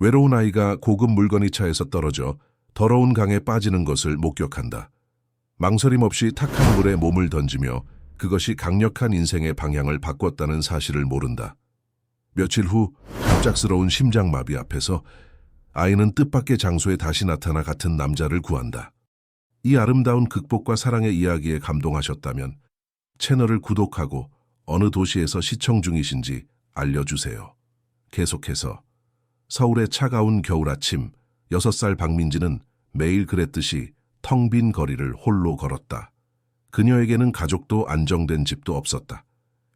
외로운 아이가 고급 물건이 차에서 떨어져 더러운 강에 빠지는 것을 목격한다. 망설임 없이 탁한 물에 몸을 던지며 그것이 강력한 인생의 방향을 바꿨다는 사실을 모른다. 며칠 후 갑작스러운 심장마비 앞에서 아이는 뜻밖의 장소에 다시 나타나 같은 남자를 구한다. 이 아름다운 극복과 사랑의 이야기에 감동하셨다면 채널을 구독하고 어느 도시에서 시청 중이신지 알려주세요. 계속해서 서울의 차가운 겨울 아침, 6살 박민지는 매일 그랬듯이 텅 빈 거리를 홀로 걸었다. 그녀에게는 가족도 안정된 집도 없었다.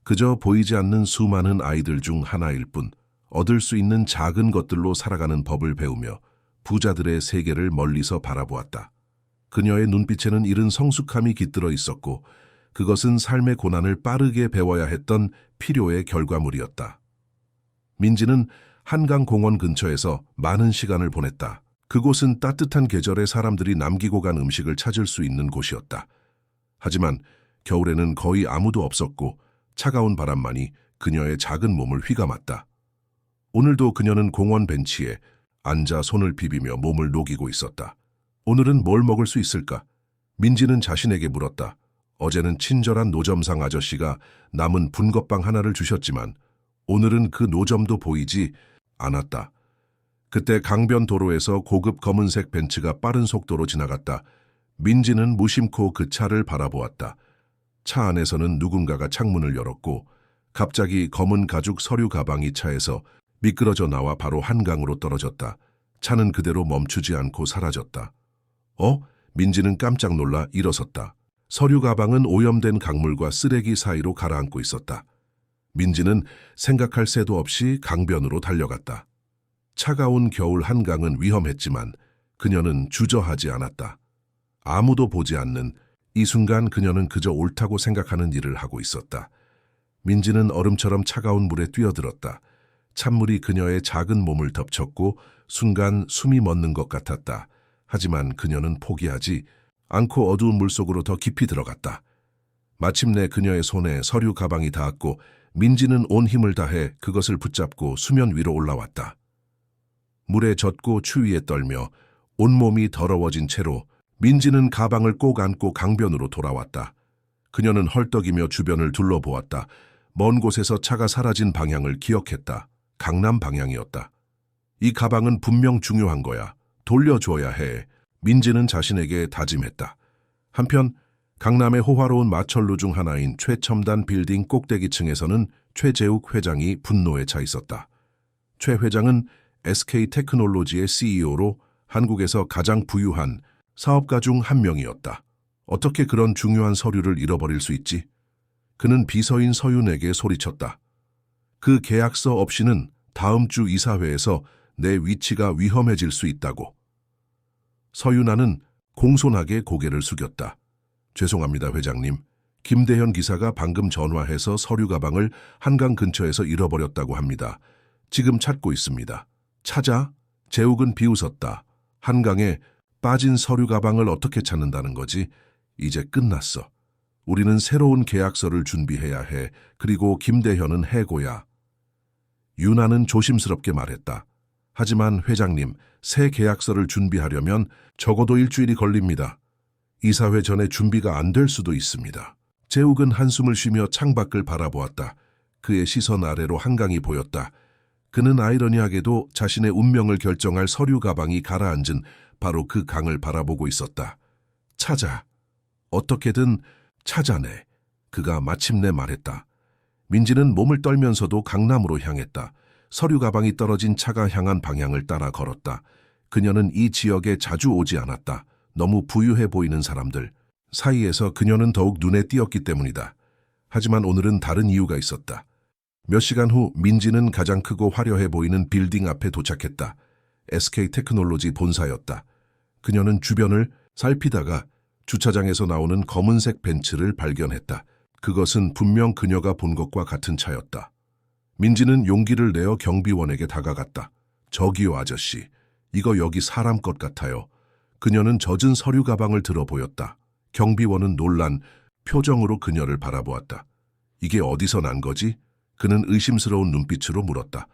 그저 보이지 않는 수많은 아이들 중 하나일 뿐 얻을 수 있는 작은 것들로 살아가는 법을 배우며 부자들의 세계를 멀리서 바라보았다. 그녀의 눈빛에는 이른 성숙함이 깃들어 있었고 그것은 삶의 고난을 빠르게 배워야 했던 필요의 결과물이었다. 민지는 한강공원 근처에서 많은 시간을 보냈다. 그곳은 따뜻한 계절에 사람들이 남기고 간 음식을 찾을 수 있는 곳이었다. 하지만 겨울에는 거의 아무도 없었고 차가운 바람만이 그녀의 작은 몸을 휘감았다. 오늘도 그녀는 공원 벤치에 앉아 손을 비비며 몸을 녹이고 있었다. 오늘은 뭘 먹을 수 있을까? 민지는 자신에게 물었다. 어제는 친절한 노점상 아저씨가 남은 분것빵 하나를 주셨지만 오늘은 그 노점도 보이지 않았다. 그때 강변 도로에서 고급 검은색 벤츠가 빠른 속도로 지나갔다. 민지는 무심코 그 차를 바라보았다. 차 안에서는 누군가가 창문을 열었고 갑자기 검은 가죽 서류 가방이 차에서 미끄러져 나와 바로 한강으로 떨어졌다. 차는 그대로 멈추지 않고 사라졌다. 민지는 깜짝 놀라 일어섰다. 서류 가방은 오염된 강물과 쓰레기 사이로 가라앉고 있었다. 민지는 생각할 새도 없이 강변으로 달려갔다. 차가운 겨울 한강은 위험했지만 그녀는 주저하지 않았다. 아무도 보지 않는 이 순간 그녀는 그저 옳다고 생각하는 일을 하고 있었다. 민지는 얼음처럼 차가운 물에 뛰어들었다. 찬물이 그녀의 작은 몸을 덮쳤고 순간 숨이 멎는 것 같았다. 하지만 그녀는 포기하지 않고 어두운 물속으로 더 깊이 들어갔다. 마침내 그녀의 손에 서류 가방이 닿았고 민지는 온 힘을 다해 그것을 붙잡고 수면 위로 올라왔다. 물에 젖고 추위에 떨며 온몸이 더러워진 채로 민지는 가방을 꼭 안고 강변으로 돌아왔다. 그녀는 헐떡이며 주변을 둘러보았다. 먼 곳에서 차가 사라진 방향을 기억했다. 강남 방향이었다. 이 가방은 분명 중요한 거야. 돌려줘야 해. 민지는 자신에게 다짐했다. 한편 강남의 호화로운 마천루 중 하나인 최첨단 빌딩 꼭대기층에서는 최재욱 회장이 분노에 차 있었다. 최 회장은 SK테크놀로지의 CEO로 한국에서 가장 부유한 사업가 중 한 명이었다. 어떻게 그런 중요한 서류를 잃어버릴 수 있지? 그는 비서인 서윤에게 소리쳤다. 그 계약서 없이는 다음 주 이사회에서 내 위치가 위험해질 수 있다고. 서윤아는 공손하게 고개를 숙였다. 죄송합니다, 회장님. 김대현 기사가 방금 전화해서 서류 가방을 한강 근처에서 잃어버렸다고 합니다. 지금 찾고 있습니다. 찾아? 재욱은 비웃었다. 한강에 빠진 서류 가방을 어떻게 찾는다는 거지? 이제 끝났어. 우리는 새로운 계약서를 준비해야 해. 그리고 김대현은 해고야. 윤아는 조심스럽게 말했다. 하지만 회장님, 새 계약서를 준비하려면 적어도 일주일이 걸립니다. 이사회 전에 준비가 안 될 수도 있습니다. 재욱은 한숨을 쉬며 창밖을 바라보았다. 그의 시선 아래로 한강이 보였다. 그는 아이러니하게도 자신의 운명을 결정할 서류 가방이 가라앉은 바로 그 강을 바라보고 있었다. 찾아. 어떻게든 찾아내. 그가 마침내 말했다. 민지는 몸을 떨면서도 강남으로 향했다. 서류 가방이 떨어진 차가 향한 방향을 따라 걸었다. 그녀는 이 지역에 자주 오지 않았다. 너무 부유해 보이는 사람들 사이에서 그녀는 더욱 눈에 띄었기 때문이다. 하지만 오늘은 다른 이유가 있었다. 몇 시간 후 민지는 가장 크고 화려해 보이는 빌딩 앞에 도착했다. SK테크놀로지 본사였다. 그녀는 주변을 살피다가 주차장에서 나오는 검은색 벤츠를 발견했다. 그것은 분명 그녀가 본 것과 같은 차였다. 민지는 용기를 내어 경비원에게 다가갔다. 저기요 아저씨, 이거 여기 사람 것 같아요. 그녀는 젖은 서류 가방을 들어 보였다. 경비원은 놀란 표정으로 그녀를 바라보았다. 이게 어디서 난 거지? 그는 의심스러운 눈빛으로 물었다.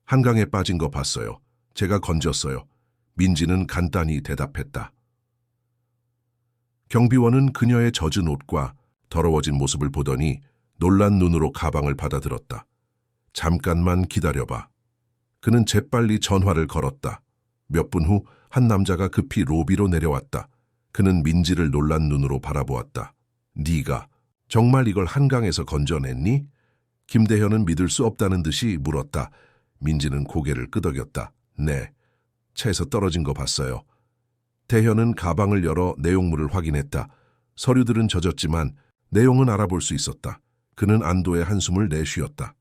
한강에 빠진 거 봤어요. 제가 건졌어요. 민지는 간단히 대답했다. 경비원은 그녀의 젖은 옷과 더러워진 모습을 보더니 놀란 눈으로 가방을 받아들었다. 잠깐만 기다려봐. 그는 재빨리 전화를 걸었다. 몇 분 후 한 남자가 급히 로비로 내려왔다. 그는 민지를 놀란 눈으로 바라보았다. 네가 정말 이걸 한강에서 건져냈니? 김대현은 믿을 수 없다는 듯이 물었다. 민지는 고개를 끄덕였다. 네, 차에서 떨어진 거 봤어요. 대현은 가방을 열어 내용물을 확인했다. 서류들은 젖었지만 내용은 알아볼 수 있었다. 그는 안도의 한숨을 내쉬었다.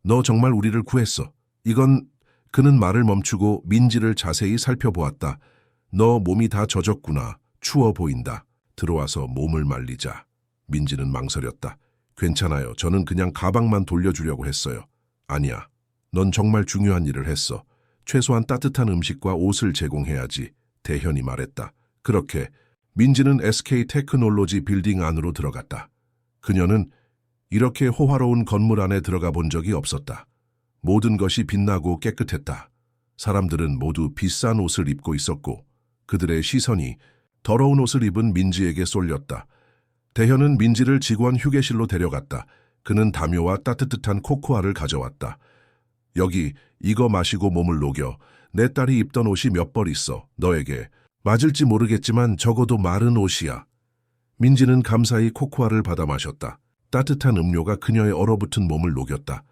너 정말 우리를 구했어. 이건... 그는 말을 멈추고 민지를 자세히 살펴보았다. 너 몸이 다 젖었구나. 추워 보인다. 들어와서 몸을 말리자. 민지는 망설였다. 괜찮아요. 저는 그냥 가방만 돌려주려고 했어요. 아니야. 넌 정말 중요한 일을 했어. 최소한 따뜻한 음식과 옷을 제공해야지. 대현이 말했다. 그렇게 민지는 SK 테크놀로지 빌딩 안으로 들어갔다. 그녀는 이렇게 호화로운 건물 안에 들어가 본 적이 없었다. 모든 것이 빛나고 깨끗했다. 사람들은 모두 비싼 옷을 입고 있었고 그들의 시선이 더러운 옷을 입은 민지에게 쏠렸다. 대현은 민지를 직원 휴게실로 데려갔다. 그는 담요와 따뜻한 코코아를 가져왔다. 여기 이거 마시고 몸을 녹여. 내 딸이 입던 옷이 몇 벌 있어. 너에게. 맞을지 모르겠지만 적어도 마른 옷이야. 민지는 감사히 코코아를 받아 마셨다. 따뜻한 음료가 그녀의 얼어붙은 몸을 녹였다.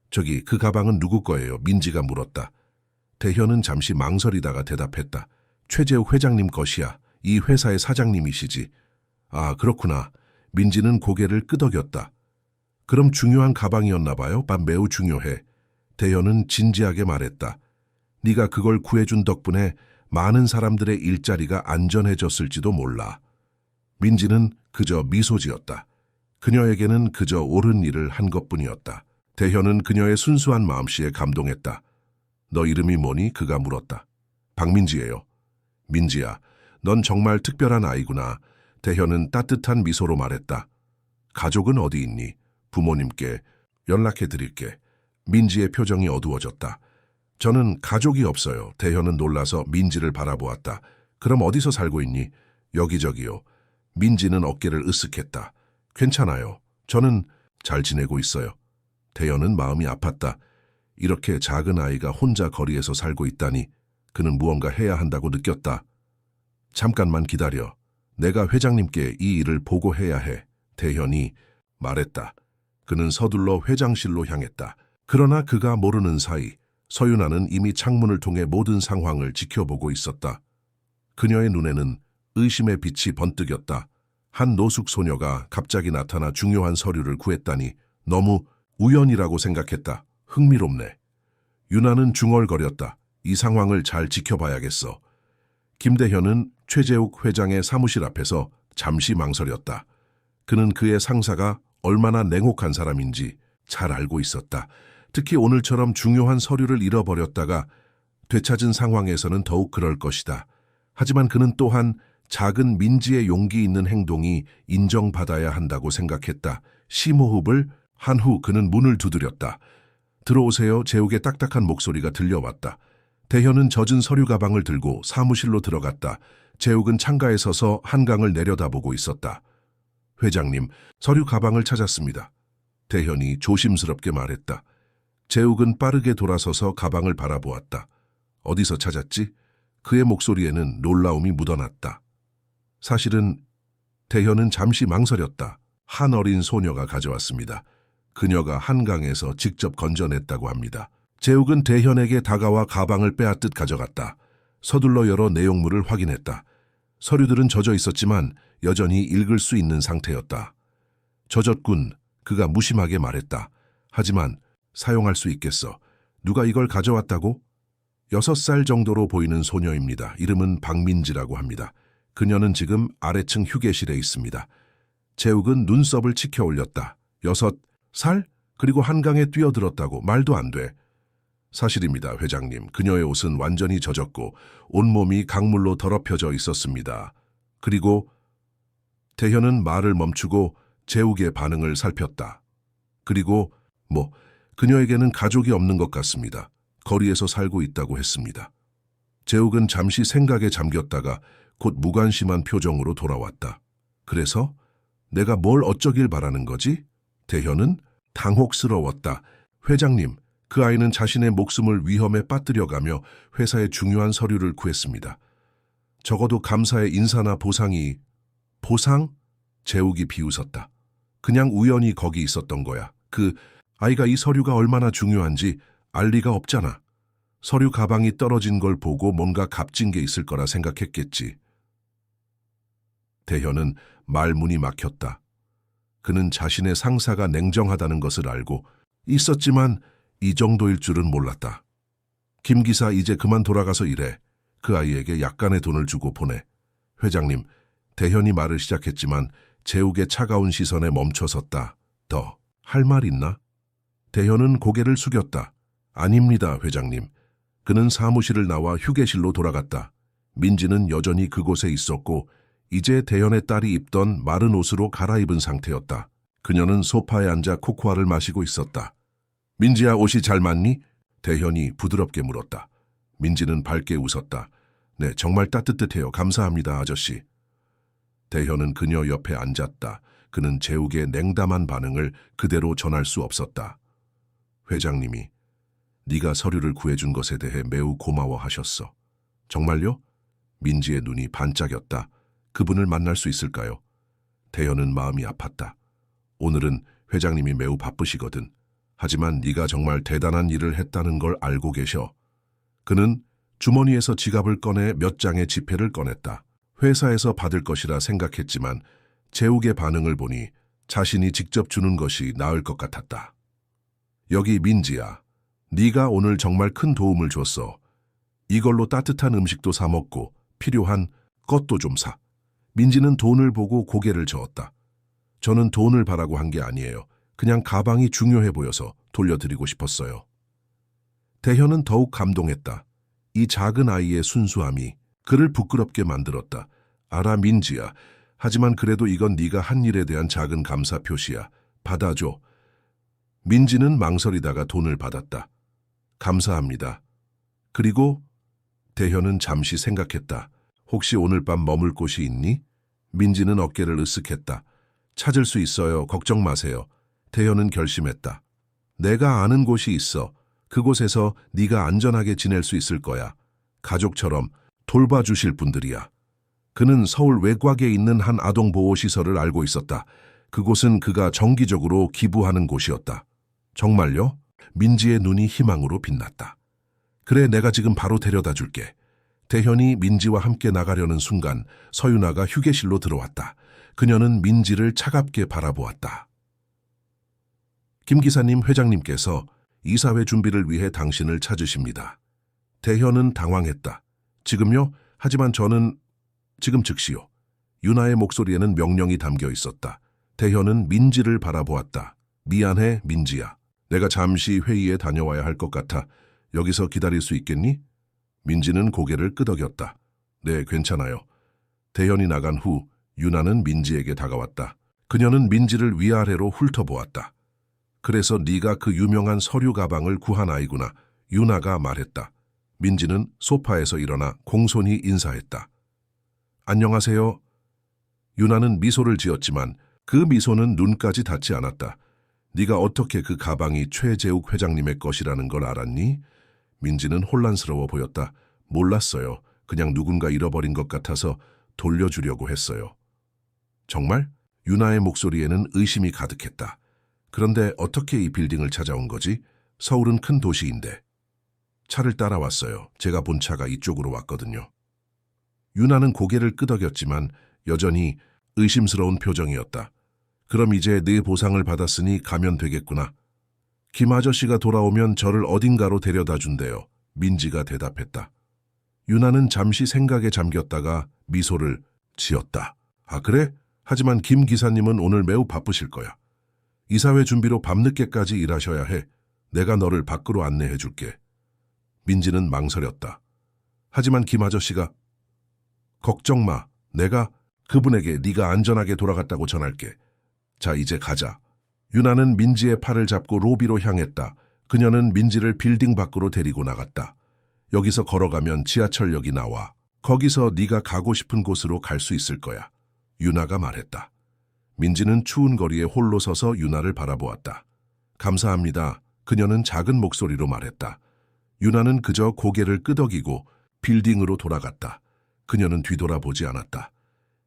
저기 그 가방은 누구 거예요? 민지가 물었다. 대현은 잠시 망설이다가 대답했다. 최재욱 회장님 것이야. 이 회사의 사장님이시지. 아, 그렇구나. 민지는 고개를 끄덕였다. 그럼 중요한 가방이었나 봐요? 매우 중요해. 대현은 진지하게 말했다. 네가 그걸 구해준 덕분에 많은 사람들의 일자리가 안전해졌을지도 몰라. 민지는 그저 미소 지었다. 그녀에게는 그저 옳은 일을 한 것뿐이었다. 대현은 그녀의 순수한 마음씨에 감동했다. 너 이름이 뭐니? 그가 물었다. 박민지예요. 민지야, 넌 정말 특별한 아이구나. 대현은 따뜻한 미소로 말했다. 가족은 어디 있니? 부모님께 연락해 드릴게. 민지의 표정이 어두워졌다. 저는 가족이 없어요. 대현은 놀라서 민지를 바라보았다. 그럼 어디서 살고 있니? 여기저기요. 민지는 어깨를 으쓱했다. 괜찮아요. 저는 잘 지내고 있어요. 대현은 마음이 아팠다. 이렇게 작은 아이가 혼자 거리에서 살고 있다니 그는 무언가 해야 한다고 느꼈다. 잠깐만 기다려. 내가 회장님께 이 일을 보고해야 해. 대현이 말했다. 그는 서둘러 회장실로 향했다. 그러나 그가 모르는 사이 서윤아는 이미 창문을 통해 모든 상황을 지켜보고 있었다. 그녀의 눈에는 의심의 빛이 번뜩였다. 한 노숙 소녀가 갑자기 나타나 중요한 서류를 구했다니 너무 우연이라고 생각했다. 흥미롭네. 윤아는 중얼거렸다. 이 상황을 잘 지켜봐야겠어. 김대현은 최재욱 회장의 사무실 앞에서 잠시 망설였다. 그는 그의 상사가 얼마나 냉혹한 사람인지 잘 알고 있었다. 특히 오늘처럼 중요한 서류를 잃어버렸다가 되찾은 상황에서는 더욱 그럴 것이다. 하지만 그는 또한 작은 민지의 용기 있는 행동이 인정받아야 한다고 생각했다. 심호흡을 한 후 그는 문을 두드렸다. 들어오세요. 재욱의 딱딱한 목소리가 들려왔다. 대현은 젖은 서류 가방을 들고 사무실로 들어갔다. 재욱은 창가에 서서 한강을 내려다보고 있었다. 회장님, 서류 가방을 찾았습니다. 대현이 조심스럽게 말했다. 재욱은 빠르게 돌아서서 가방을 바라보았다. 어디서 찾았지? 그의 목소리에는 놀라움이 묻어났다. 사실은 대현은 잠시 망설였다. 한 어린 소녀가 가져왔습니다. 그녀가 한강에서 직접 건져냈다고 합니다. 재욱은 대현에게 다가와 가방을 빼앗듯 가져갔다. 서둘러 열어 내용물을 확인했다. 서류들은 젖어 있었지만 여전히 읽을 수 있는 상태였다. 젖었군. 그가 무심하게 말했다. 하지만 사용할 수 있겠어. 누가 이걸 가져왔다고? 6살 정도로 보이는 소녀입니다. 이름은 박민지라고 합니다. 그녀는 지금 아래층 휴게실에 있습니다. 재욱은 눈썹을 치켜 올렸다. 6살? 그리고 한강에 뛰어들었다고? 말도 안 돼. 사실입니다, 회장님. 그녀의 옷은 완전히 젖었고 온몸이 강물로 더럽혀져 있었습니다. 그리고 대현은 말을 멈추고 재욱의 반응을 살폈다. 그리고 그녀에게는 가족이 없는 것 같습니다. 거리에서 살고 있다고 했습니다. 재욱은 잠시 생각에 잠겼다가 곧 무관심한 표정으로 돌아왔다. 그래서 내가 뭘 어쩌길 바라는 거지? 대현은 당혹스러웠다. 회장님, 그 아이는 자신의 목숨을 위험에 빠뜨려가며 회사의 중요한 서류를 구했습니다. 적어도 감사의 인사나 보상이... 보상? 재욱이 비웃었다. 그냥 우연히 거기 있었던 거야. 그 아이가 이 서류가 얼마나 중요한지 알 리가 없잖아. 서류 가방이 떨어진 걸 보고 뭔가 값진 게 있을 거라 생각했겠지. 대현은 말문이 막혔다. 그는 자신의 상사가 냉정하다는 것을 알고 있었지만 이 정도일 줄은 몰랐다. 김 기사 이제 그만 돌아가서 일해. 그 아이에게 약간의 돈을 주고 보내. 회장님, 대현이 말을 시작했지만 재욱의 차가운 시선에 멈춰섰다. 더 할 말 있나? 대현은 고개를 숙였다. 아닙니다, 회장님. 그는 사무실을 나와 휴게실로 돌아갔다. 민지는 여전히 그곳에 있었고 이제 대현의 딸이 입던 마른 옷으로 갈아입은 상태였다. 그녀는 소파에 앉아 코코아를 마시고 있었다. 민지야, 옷이 잘 맞니? 대현이 부드럽게 물었다. 민지는 밝게 웃었다. 네, 정말 따뜻해요. 감사합니다, 아저씨. 대현은 그녀 옆에 앉았다. 그는 재욱의 냉담한 반응을 그대로 전할 수 없었다. 회장님이 네가 서류를 구해준 것에 대해 매우 고마워하셨어. 정말요? 민지의 눈이 반짝였다. 그분을 만날 수 있을까요? 대현은 마음이 아팠다. 오늘은 회장님이 매우 바쁘시거든. 하지만 네가 정말 대단한 일을 했다는 걸 알고 계셔. 그는 주머니에서 지갑을 꺼내 몇 장의 지폐를 꺼냈다. 회사에서 받을 것이라 생각했지만 재욱의 반응을 보니 자신이 직접 주는 것이 나을 것 같았다. 여기 민지야. 네가 오늘 정말 큰 도움을 줬어. 이걸로 따뜻한 음식도 사 먹고 필요한 것도 좀 사. 민지는 돈을 보고 고개를 저었다. 저는 돈을 바라고 한 게 아니에요. 그냥 가방이 중요해 보여서 돌려드리고 싶었어요. 대현은 더욱 감동했다. 이 작은 아이의 순수함이 그를 부끄럽게 만들었다. 알아, 민지야. 하지만 그래도 이건 네가 한 일에 대한 작은 감사 표시야. 받아줘. 민지는 망설이다가 돈을 받았다. 감사합니다. 그리고 대현은 잠시 생각했다. 혹시 오늘 밤 머물 곳이 있니? 민지는 어깨를 으쓱했다. 찾을 수 있어요. 걱정 마세요. 대현은 결심했다. 내가 아는 곳이 있어. 그곳에서 네가 안전하게 지낼 수 있을 거야. 가족처럼 돌봐주실 분들이야. 그는 서울 외곽에 있는 한 아동보호시설을 알고 있었다. 그곳은 그가 정기적으로 기부하는 곳이었다. 정말요? 민지의 눈이 희망으로 빛났다. 그래, 내가 지금 바로 데려다 줄게. 대현이 민지와 함께 나가려는 순간 서윤아가 휴게실로 들어왔다. 그녀는 민지를 차갑게 바라보았다. 김 기사님, 회장님께서 이사회 준비를 위해 당신을 찾으십니다. 대현은 당황했다. 지금요? 하지만 저는... 지금 즉시요. 윤아의 목소리에는 명령이 담겨 있었다. 대현은 민지를 바라보았다. 미안해, 민지야. 내가 잠시 회의에 다녀와야 할 것 같아. 여기서 기다릴 수 있겠니? 민지는 고개를 끄덕였다. 네, 괜찮아요. 대현이 나간 후 윤아는 민지에게 다가왔다. 그녀는 민지를 위아래로 훑어보았다. 그래서 네가 그 유명한 서류 가방을 구한 아이구나. 윤아가 말했다. 민지는 소파에서 일어나 공손히 인사했다. 안녕하세요. 윤아는 미소를 지었지만 그 미소는 눈까지 닿지 않았다. 네가 어떻게 그 가방이 최재욱 회장님의 것이라는 걸 알았니? 민지는 혼란스러워 보였다. 몰랐어요. 그냥 누군가 잃어버린 것 같아서 돌려주려고 했어요. 정말? 윤아의 목소리에는 의심이 가득했다. 그런데 어떻게 이 빌딩을 찾아온 거지? 서울은 큰 도시인데. 차를 따라왔어요. 제가 본 차가 이쪽으로 왔거든요. 윤아는 고개를 끄덕였지만 여전히 의심스러운 표정이었다. 그럼 이제 네 보상을 받았으니 가면 되겠구나. 김 아저씨가 돌아오면 저를 어딘가로 데려다 준대요. 민지가 대답했다. 윤아는 잠시 생각에 잠겼다가 미소를 지었다. 아, 그래? 하지만 김 기사님은 오늘 매우 바쁘실 거야. 이사회 준비로 밤늦게까지 일하셔야 해. 내가 너를 밖으로 안내해 줄게. 민지는 망설였다. 하지만 김 아저씨가... 걱정 마. 내가 그분에게 네가 안전하게 돌아갔다고 전할게. 자, 이제 가자. 윤아는 민지의 팔을 잡고 로비로 향했다. 그녀는 민지를 빌딩 밖으로 데리고 나갔다. 여기서 걸어가면 지하철역이 나와. 거기서 네가 가고 싶은 곳으로 갈 수 있을 거야. 유나가 말했다. 민지는 추운 거리에 홀로 서서 유나를 바라보았다. 감사합니다. 그녀는 작은 목소리로 말했다. 유나는 그저 고개를 끄덕이고 빌딩으로 돌아갔다. 그녀는 뒤돌아보지 않았다.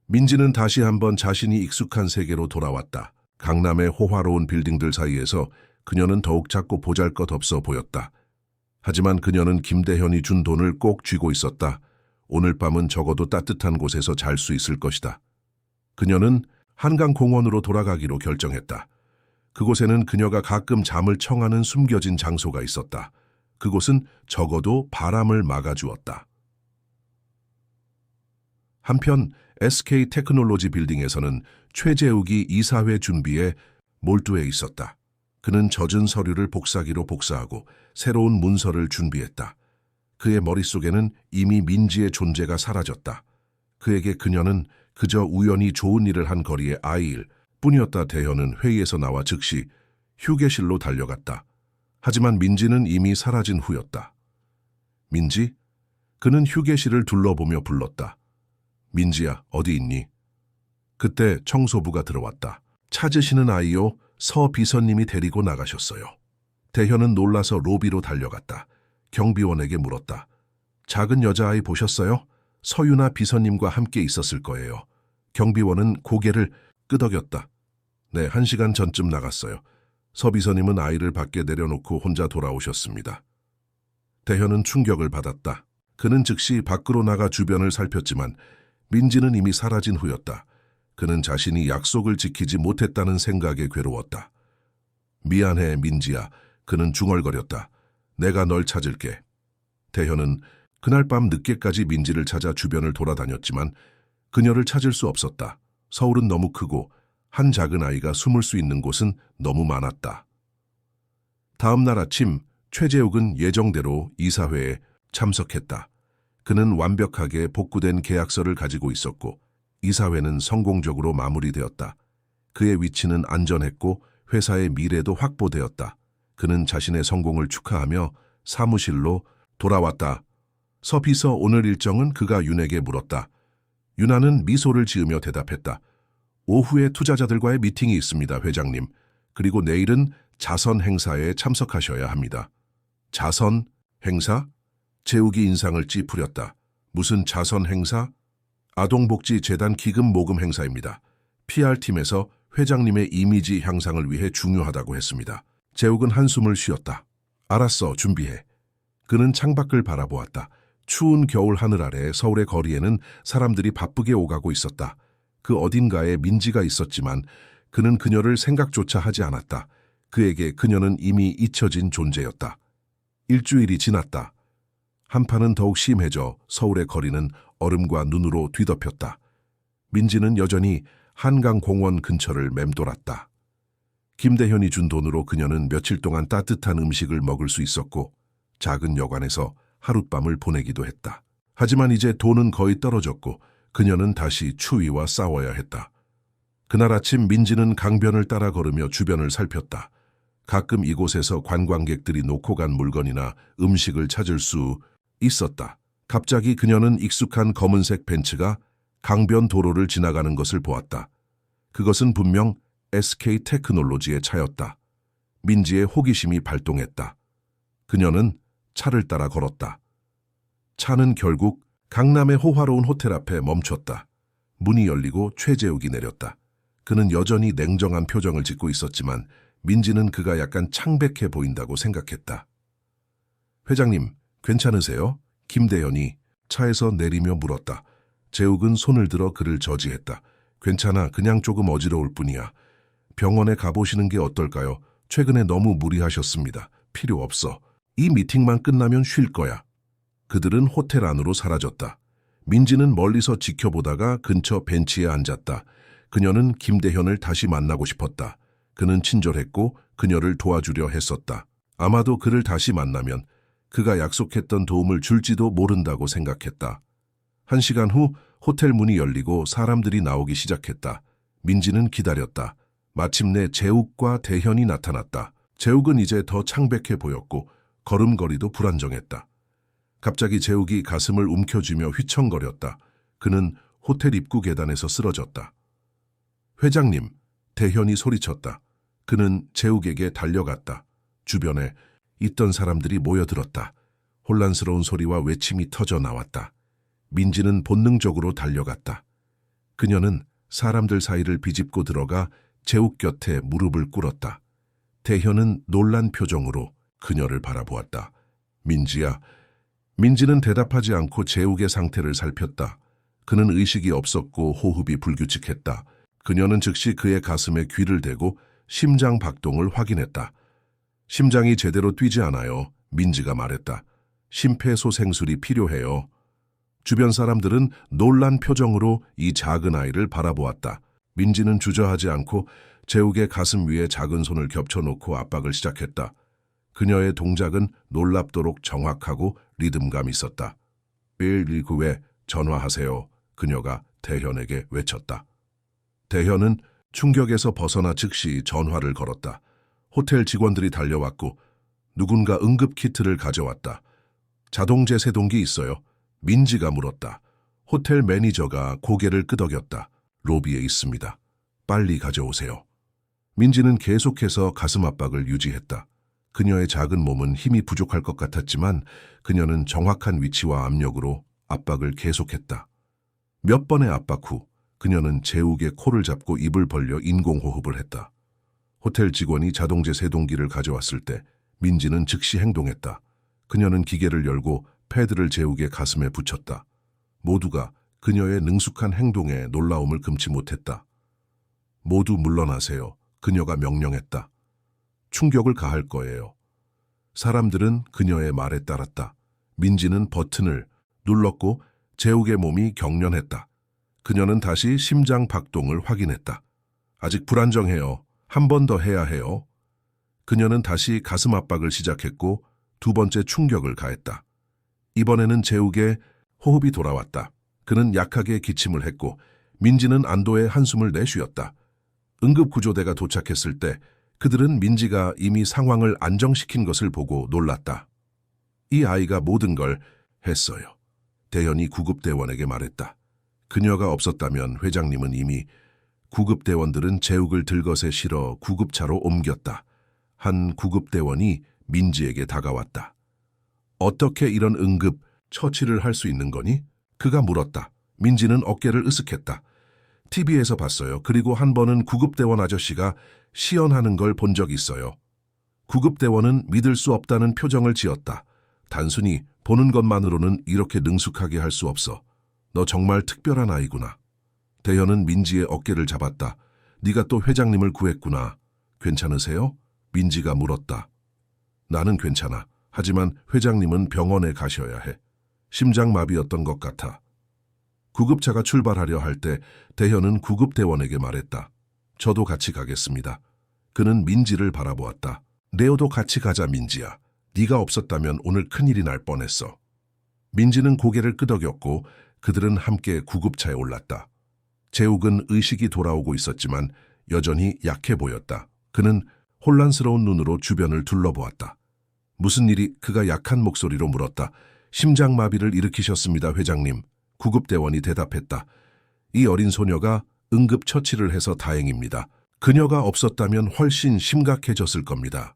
민지는 다시 한번 자신이 익숙한 세계로 돌아왔다. 강남의 호화로운 빌딩들 사이에서 그녀는 더욱 작고 보잘것없어 보였다. 하지만 그녀는 김대현이 준 돈을 꼭 쥐고 있었다. 오늘 밤은 적어도 따뜻한 곳에서 잘 수 있을 것이다. 그녀는 한강공원으로 돌아가기로 결정했다. 그곳에는 그녀가 가끔 잠을 청하는 숨겨진 장소가 있었다. 그곳은 적어도 바람을 막아주었다. 한편 SK 테크놀로지 빌딩에서는 최재욱이 이사회 준비에 몰두해 있었다. 그는 젖은 서류를 복사기로 복사하고 새로운 문서를 준비했다. 그의 머릿속에는 이미 민지의 존재가 사라졌다. 그에게 그녀는 그저 우연히 좋은 일을 한 거리의 아이일 뿐이었다. 대현은 회의에서 나와 즉시 휴게실로 달려갔다. 하지만 민지는 이미 사라진 후였다. 민지? 그는 휴게실을 둘러보며 불렀다. 민지야, 어디 있니? 그때 청소부가 들어왔다. 찾으시는 아이요? 서 비서님이 데리고 나가셨어요. 대현은 놀라서 로비로 달려갔다. 경비원에게 물었다. 작은 여자아이 보셨어요? 서유나 비서님과 함께 있었을 거예요. 경비원은 고개를 끄덕였다. 네, 1시간 전쯤 나갔어요. 서 비서님은 아이를 밖에 내려놓고 혼자 돌아오셨습니다. 대현은 충격을 받았다. 그는 즉시 밖으로 나가 주변을 살폈지만 민지는 이미 사라진 후였다. 그는 자신이 약속을 지키지 못했다는 생각에 괴로웠다. 미안해, 민지야. 그는 중얼거렸다. 내가 널 찾을게. 대현은 그날 밤 늦게까지 민지를 찾아 주변을 돌아다녔지만 그녀를 찾을 수 없었다. 서울은 너무 크고 한 작은 아이가 숨을 수 있는 곳은 너무 많았다. 다음 날 아침 최재욱은 예정대로 이사회에 참석했다. 그는 완벽하게 복구된 계약서를 가지고 있었고 이사회는 성공적으로 마무리되었다. 그의 위치는 안전했고 회사의 미래도 확보되었다. 그는 자신의 성공을 축하하며 사무실로 돌아왔다. 서 비서 오늘 일정은? 그가 윤에게 물었다. 윤아는 미소를 지으며 대답했다. 오후에 투자자들과의 미팅이 있습니다, 회장님. 그리고 내일은 자선 행사에 참석하셔야 합니다. 자선 행사? 재욱이 인상을 찌푸렸다. 무슨 자선 행사? 아동복지재단 기금 모금 행사입니다. PR팀에서 회장님의 이미지 향상을 위해 중요하다고 했습니다. 재욱은 한숨을 쉬었다. 알았어, 준비해. 그는 창밖을 바라보았다. 추운 겨울 하늘 아래 서울의 거리에는 사람들이 바쁘게 오가고 있었다. 그 어딘가에 민지가 있었지만 그는 그녀를 생각조차 하지 않았다. 그에게 그녀는 이미 잊혀진 존재였다. 일주일이 지났다. 한파는 더욱 심해져 서울의 거리는 얼음과 눈으로 뒤덮였다. 민지는 여전히 한강공원 근처를 맴돌았다. 김대현이 준 돈으로 그녀는 며칠 동안 따뜻한 음식을 먹을 수 있었고 작은 여관에서 하룻밤을 보내기도 했다. 하지만 이제 돈은 거의 떨어졌고 그녀는 다시 추위와 싸워야 했다. 그날 아침 민지는 강변을 따라 걸으며 주변을 살폈다. 가끔 이곳에서 관광객들이 놓고 간 물건이나 음식을 찾을 수 있었다. 갑자기 그녀는 익숙한 검은색 벤츠가 강변 도로를 지나가는 것을 보았다. 그것은 분명 SK 테크놀로지의 차였다. 민지의 호기심이 발동했다. 그녀는 차를 따라 걸었다. 차는 결국 강남의 호화로운 호텔 앞에 멈췄다. 문이 열리고 최재욱이 내렸다. 그는 여전히 냉정한 표정을 짓고 있었지만 민지는 그가 약간 창백해 보인다고 생각했다. 회장님, 괜찮으세요? 김대현이 차에서 내리며 물었다. 재욱은 손을 들어 그를 저지했다. 괜찮아, 그냥 조금 어지러울 뿐이야. 병원에 가보시는 게 어떨까요? 최근에 너무 무리하셨습니다. 필요 없어. 이 미팅만 끝나면 쉴 거야. 그들은 호텔 안으로 사라졌다. 민지는 멀리서 지켜보다가 근처 벤치에 앉았다. 그녀는 김대현을 다시 만나고 싶었다. 그는 친절했고 그녀를 도와주려 했었다. 아마도 그를 다시 만나면 그가 약속했던 도움을 줄지도 모른다고 생각했다. 1시간 후 호텔 문이 열리고 사람들이 나오기 시작했다. 민지는 기다렸다. 마침내 재욱과 대현이 나타났다. 재욱은 이제 더 창백해 보였고 걸음걸이도 불안정했다. 갑자기 재욱이 가슴을 움켜쥐며 휘청거렸다. 그는 호텔 입구 계단에서 쓰러졌다. 회장님, 대현이 소리쳤다. 그는 재욱에게 달려갔다. 주변에 있던 사람들이 모여들었다. 혼란스러운 소리와 외침이 터져 나왔다. 민지는 본능적으로 달려갔다. 그녀는 사람들 사이를 비집고 들어가 재욱 곁에 무릎을 꿇었다. 대현은 놀란 표정으로 그녀를 바라보았다. 민지야. 민지는 대답하지 않고 재욱의 상태를 살폈다. 그는 의식이 없었고 호흡이 불규칙했다. 그녀는 즉시 그의 가슴에 귀를 대고 심장 박동을 확인했다. 심장이 제대로 뛰지 않아요. 민지가 말했다. 심폐소생술이 필요해요. 주변 사람들은 놀란 표정으로 이 작은 아이를 바라보았다. 민지는 주저하지 않고 재욱의 가슴 위에 작은 손을 겹쳐놓고 압박을 시작했다. 그녀의 동작은 놀랍도록 정확하고 리듬감 있었다. 119에 전화하세요. 그녀가 대현에게 외쳤다. 대현은 충격에서 벗어나 즉시 전화를 걸었다. 호텔 직원들이 달려왔고 누군가 응급키트를 가져왔다. 자동제 세동기 있어요? 민지가 물었다. 호텔 매니저가 고개를 끄덕였다. 로비에 있습니다. 빨리 가져오세요. 민지는 계속해서 가슴 압박을 유지했다. 그녀의 작은 몸은 힘이 부족할 것 같았지만 그녀는 정확한 위치와 압력으로 압박을 계속했다. 몇 번의 압박 후 그녀는 재욱의 코를 잡고 입을 벌려 인공호흡을 했다. 호텔 직원이 자동제 세동기를 가져왔을 때 민지는 즉시 행동했다. 그녀는 기계를 열고 패드를 재욱의 가슴에 붙였다. 모두가 그녀의 능숙한 행동에 놀라움을 금치 못했다. 모두 물러나세요. 그녀가 명령했다. 충격을 가할 거예요. 사람들은 그녀의 말에 따랐다. 민지는 버튼을 눌렀고 재욱의 몸이 경련했다. 그녀는 다시 심장 박동을 확인했다. 아직 불안정해요. 한 번 더 해야 해요. 그녀는 다시 가슴 압박을 시작했고 두 번째 충격을 가했다. 이번에는 재욱의 호흡이 돌아왔다. 그는 약하게 기침을 했고 민지는 안도의 한숨을 내쉬었다. 응급구조대가 도착했을 때 그들은 민지가 이미 상황을 안정시킨 것을 보고 놀랐다. 이 아이가 모든 걸 했어요. 대현이 구급대원에게 말했다. 그녀가 없었다면 회장님은 이미 구급대원들은 재욱을 들것에 실어 구급차로 옮겼다. 한 구급대원이 민지에게 다가왔다. 어떻게 이런 응급 처치를 할 수 있는 거니? 그가 물었다. 민지는 어깨를 으쓱했다. TV에서 봤어요. 그리고 한 번은 구급대원 아저씨가 시연하는 걸 본 적 있어요. 구급대원은 믿을 수 없다는 표정을 지었다. 단순히 보는 것만으로는 이렇게 능숙하게 할 수 없어. 너 정말 특별한 아이구나. 대현은 민지의 어깨를 잡았다. 네가 또 회장님을 구했구나. 괜찮으세요? 민지가 물었다. 나는 괜찮아. 하지만 회장님은 병원에 가셔야 해. 심장마비였던 것 같아. 구급차가 출발하려 할 때 대현은 구급대원에게 말했다. 저도 같이 가겠습니다. 그는 민지를 바라보았다. 네오도 같이 가자 민지야. 네가 없었다면 오늘 큰일이 날 뻔했어. 민지는 고개를 끄덕였고 그들은 함께 구급차에 올랐다. 재욱은 의식이 돌아오고 있었지만 여전히 약해 보였다. 그는 혼란스러운 눈으로 주변을 둘러보았다. 무슨 일이? 그가 약한 목소리로 물었다. 심장마비를 일으키셨습니다, 회장님. 구급대원이 대답했다. 이 어린 소녀가 응급처치를 해서 다행입니다. 그녀가 없었다면 훨씬 심각해졌을 겁니다.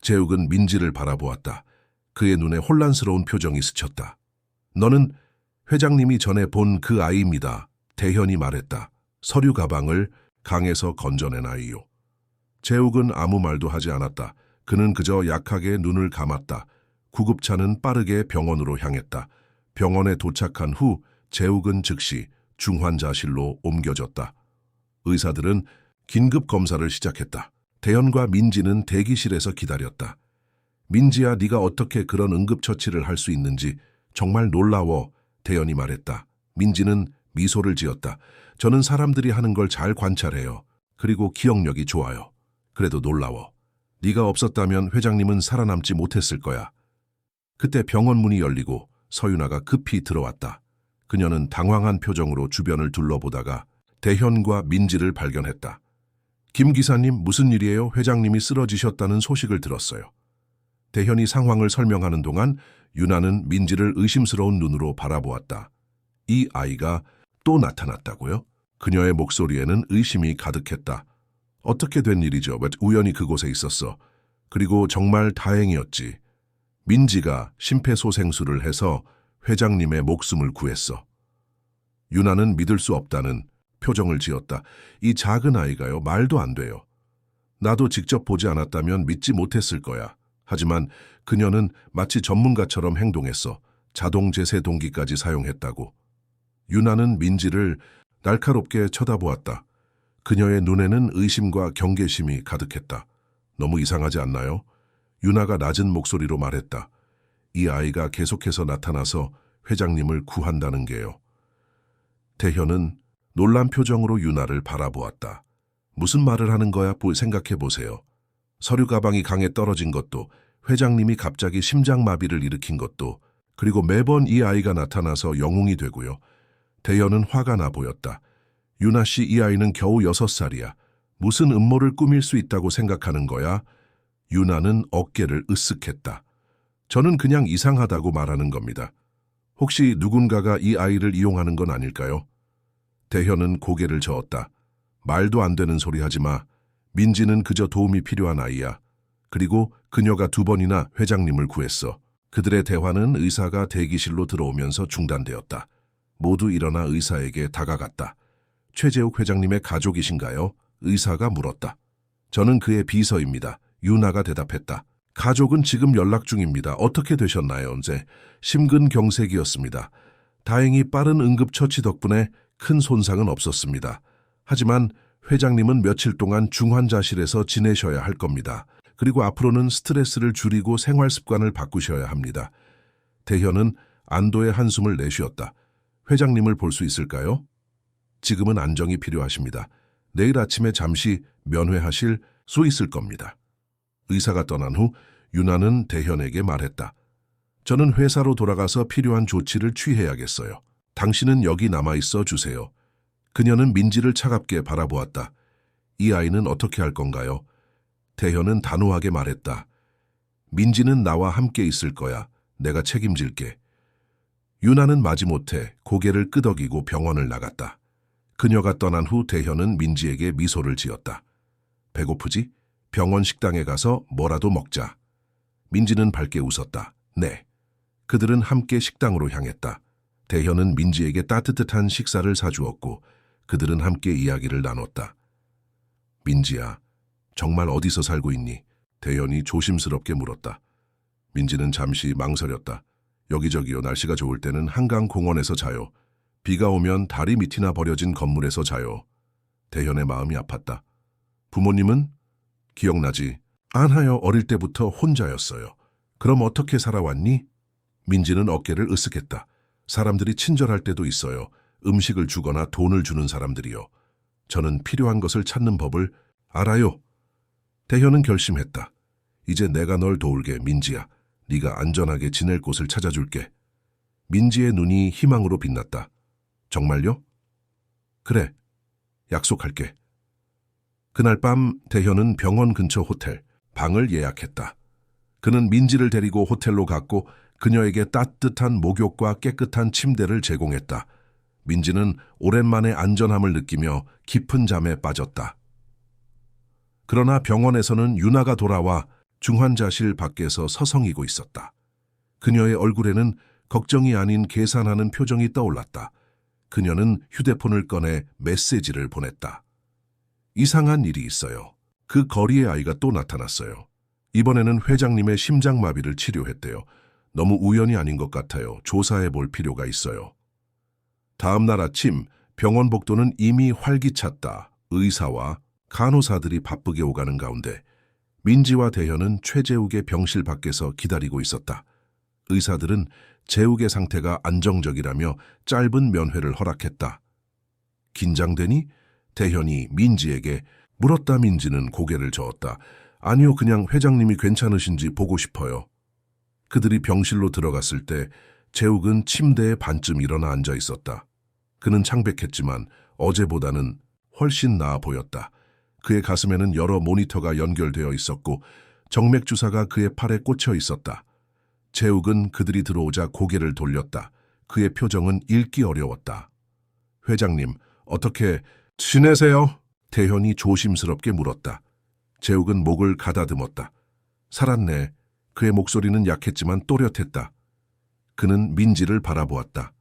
재욱은 민지를 바라보았다. 그의 눈에 혼란스러운 표정이 스쳤다. 너는 회장님이 전에 본 그 아이입니다. 대현이 말했다. 서류 가방을 강에서 건져낸 아이요. 재욱은 아무 말도 하지 않았다. 그는 그저 약하게 눈을 감았다. 구급차는 빠르게 병원으로 향했다. 병원에 도착한 후 재욱은 즉시 중환자실로 옮겨졌다. 의사들은 긴급 검사를 시작했다. 대현과 민지는 대기실에서 기다렸다. 민지야, 네가 어떻게 그런 응급처치를 할 수 있는지 정말 놀라워. 대현이 말했다. 민지는 미소를 지었다. 저는 사람들이 하는 걸 잘 관찰해요. 그리고 기억력이 좋아요. 그래도 놀라워. 네가 없었다면 회장님은 살아남지 못했을 거야. 그때 병원 문이 열리고 서윤아가 급히 들어왔다. 그녀는 당황한 표정으로 주변을 둘러보다가 대현과 민지를 발견했다. 김 기사님, 무슨 일이에요? 회장님이 쓰러지셨다는 소식을 들었어요. 대현이 상황을 설명하는 동안 유나는 민지를 의심스러운 눈으로 바라보았다. 이 아이가 또 나타났다고요? 그녀의 목소리에는 의심이 가득했다. 어떻게 된 일이죠? 왜 우연히 그곳에 있었어? 그리고 정말 다행이었지. 민지가 심폐소생술을 해서 회장님의 목숨을 구했어. 유나는 믿을 수 없다는 표정을 지었다. 이 작은 아이가요? 말도 안 돼요. 나도 직접 보지 않았다면 믿지 못했을 거야. 하지만 그녀는 마치 전문가처럼 행동했어. 자동 제세 동기까지 사용했다고. 유나는 민지를 날카롭게 쳐다보았다. 그녀의 눈에는 의심과 경계심이 가득했다. 너무 이상하지 않나요? 유나가 낮은 목소리로 말했다. 이 아이가 계속해서 나타나서 회장님을 구한다는 게요. 대현은 놀란 표정으로 유나를 바라보았다. 무슨 말을 하는 거야? 생각해 보세요. 서류 가방이 강에 떨어진 것도, 회장님이 갑자기 심장마비를 일으킨 것도, 그리고 매번 이 아이가 나타나서 영웅이 되고요. 대현은 화가 나 보였다. 유나 씨, 이 아이는 겨우 6살이야. 무슨 음모를 꾸밀 수 있다고 생각하는 거야? 유나는 어깨를 으쓱했다. 저는 그냥 이상하다고 말하는 겁니다. 혹시 누군가가 이 아이를 이용하는 건 아닐까요? 대현은 고개를 저었다. 말도 안 되는 소리 하지 마. 민지는 그저 도움이 필요한 아이야. 그리고 그녀가 2번이나 회장님을 구했어. 그들의 대화는 의사가 대기실로 들어오면서 중단되었다. 모두 일어나 의사에게 다가갔다. 최재욱 회장님의 가족이신가요? 의사가 물었다. 저는 그의 비서입니다. 유나가 대답했다. 가족은 지금 연락 중입니다. 어떻게 되셨나요? 언제? 심근경색이었습니다. 다행히 빠른 응급처치 덕분에 큰 손상은 없었습니다. 하지만 회장님은 며칠 동안 중환자실에서 지내셔야 할 겁니다. 그리고 앞으로는 스트레스를 줄이고 생활 습관을 바꾸셔야 합니다. 대현은 안도의 한숨을 내쉬었다. 회장님을 볼 수 있을까요? 지금은 안정이 필요하십니다. 내일 아침에 잠시 면회하실 수 있을 겁니다. 의사가 떠난 후 유나는 대현에게 말했다. 저는 회사로 돌아가서 필요한 조치를 취해야겠어요. 당신은 여기 남아있어 주세요. 그녀는 민지를 차갑게 바라보았다. 이 아이는 어떻게 할 건가요? 대현은 단호하게 말했다. 민지는 나와 함께 있을 거야. 내가 책임질게. 유나는 마지못해 고개를 끄덕이고 병원을 나갔다. 그녀가 떠난 후 대현은 민지에게 미소를 지었다. 배고프지? 병원 식당에 가서 뭐라도 먹자. 민지는 밝게 웃었다. 네. 그들은 함께 식당으로 향했다. 대현은 민지에게 따뜻한 식사를 사주었고 그들은 함께 이야기를 나눴다. 민지야, 정말 어디서 살고 있니? 대현이 조심스럽게 물었다. 민지는 잠시 망설였다. 여기저기요. 날씨가 좋을 때는 한강 공원에서 자요. 비가 오면 다리 밑이나 버려진 건물에서 자요. 대현의 마음이 아팠다. 부모님은? 기억나지? 안하여 어릴 때부터 혼자였어요. 그럼 어떻게 살아왔니? 민지는 어깨를 으쓱했다. 사람들이 친절할 때도 있어요. 음식을 주거나 돈을 주는 사람들이요. 저는 필요한 것을 찾는 법을 알아요. 대현은 결심했다. 이제 내가 널 도울게, 민지야. 네가 안전하게 지낼 곳을 찾아줄게. 민지의 눈이 희망으로 빛났다. 정말요? 그래, 약속할게. 그날 밤 대현은 병원 근처 호텔 방을 예약했다. 그는 민지를 데리고 호텔로 갔고 그녀에게 따뜻한 목욕과 깨끗한 침대를 제공했다. 민지는 오랜만에 안전함을 느끼며 깊은 잠에 빠졌다. 그러나 병원에서는 유나가 돌아와 중환자실 밖에서 서성이고 있었다. 그녀의 얼굴에는 걱정이 아닌 계산하는 표정이 떠올랐다. 그녀는 휴대폰을 꺼내 메시지를 보냈다. 이상한 일이 있어요. 그 거리의 아이가 또 나타났어요. 이번에는 회장님의 심장마비를 치료했대요. 너무 우연이 아닌 것 같아요. 조사해 볼 필요가 있어요. 다음 날 아침 병원 복도는 이미 활기찼다. 의사와 간호사들이 바쁘게 오가는 가운데 민지와 대현은 최재욱의 병실 밖에서 기다리고 있었다. 의사들은 재욱의 상태가 안정적이라며 짧은 면회를 허락했다. 긴장되니? 대현이 민지에게 물었다. 민지는 고개를 저었다. 아니요, 그냥 회장님이 괜찮으신지 보고 싶어요. 그들이 병실로 들어갔을 때 재욱은 침대에 반쯤 일어나 앉아 있었다. 그는 창백했지만 어제보다는 훨씬 나아 보였다. 그의 가슴에는 여러 모니터가 연결되어 있었고 정맥주사가 그의 팔에 꽂혀 있었다. 재욱은 그들이 들어오자 고개를 돌렸다. 그의 표정은 읽기 어려웠다. 회장님, 어떻게 지내세요? 대현이 조심스럽게 물었다. 재욱은 목을 가다듬었다. 살았네. 그의 목소리는 약했지만 또렷했다. 그는 민지를 바라보았다.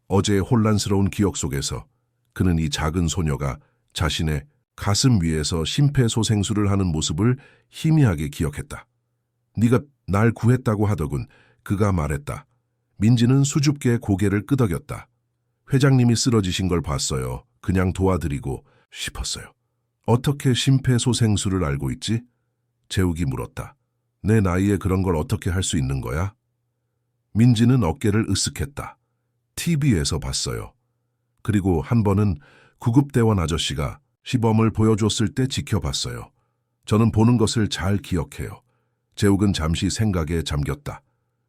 어제의 혼란스러운 기억 속에서 그는 이 작은 소녀가 자신의 가슴 위에서 심폐소생술을 하는 모습을 희미하게 기억했다. 네가 날 구했다고 하더군. 그가 말했다. 민지는 수줍게 고개를 끄덕였다. 회장님이 쓰러지신 걸 봤어요. 그냥 도와드리고 싶었어요. 어떻게 심폐소생술을 알고 있지? 재욱이 물었다. 내 나이에 그런 걸 어떻게 할 수 있는 거야? 민지는 어깨를 으쓱했다. TV에서 봤어요. 그리고 한 번은 구급대원 아저씨가 시범을 보여줬을 때 지켜봤어요. 저는 보는 것을 잘 기억해요. 재욱은 잠시 생각에 잠겼다.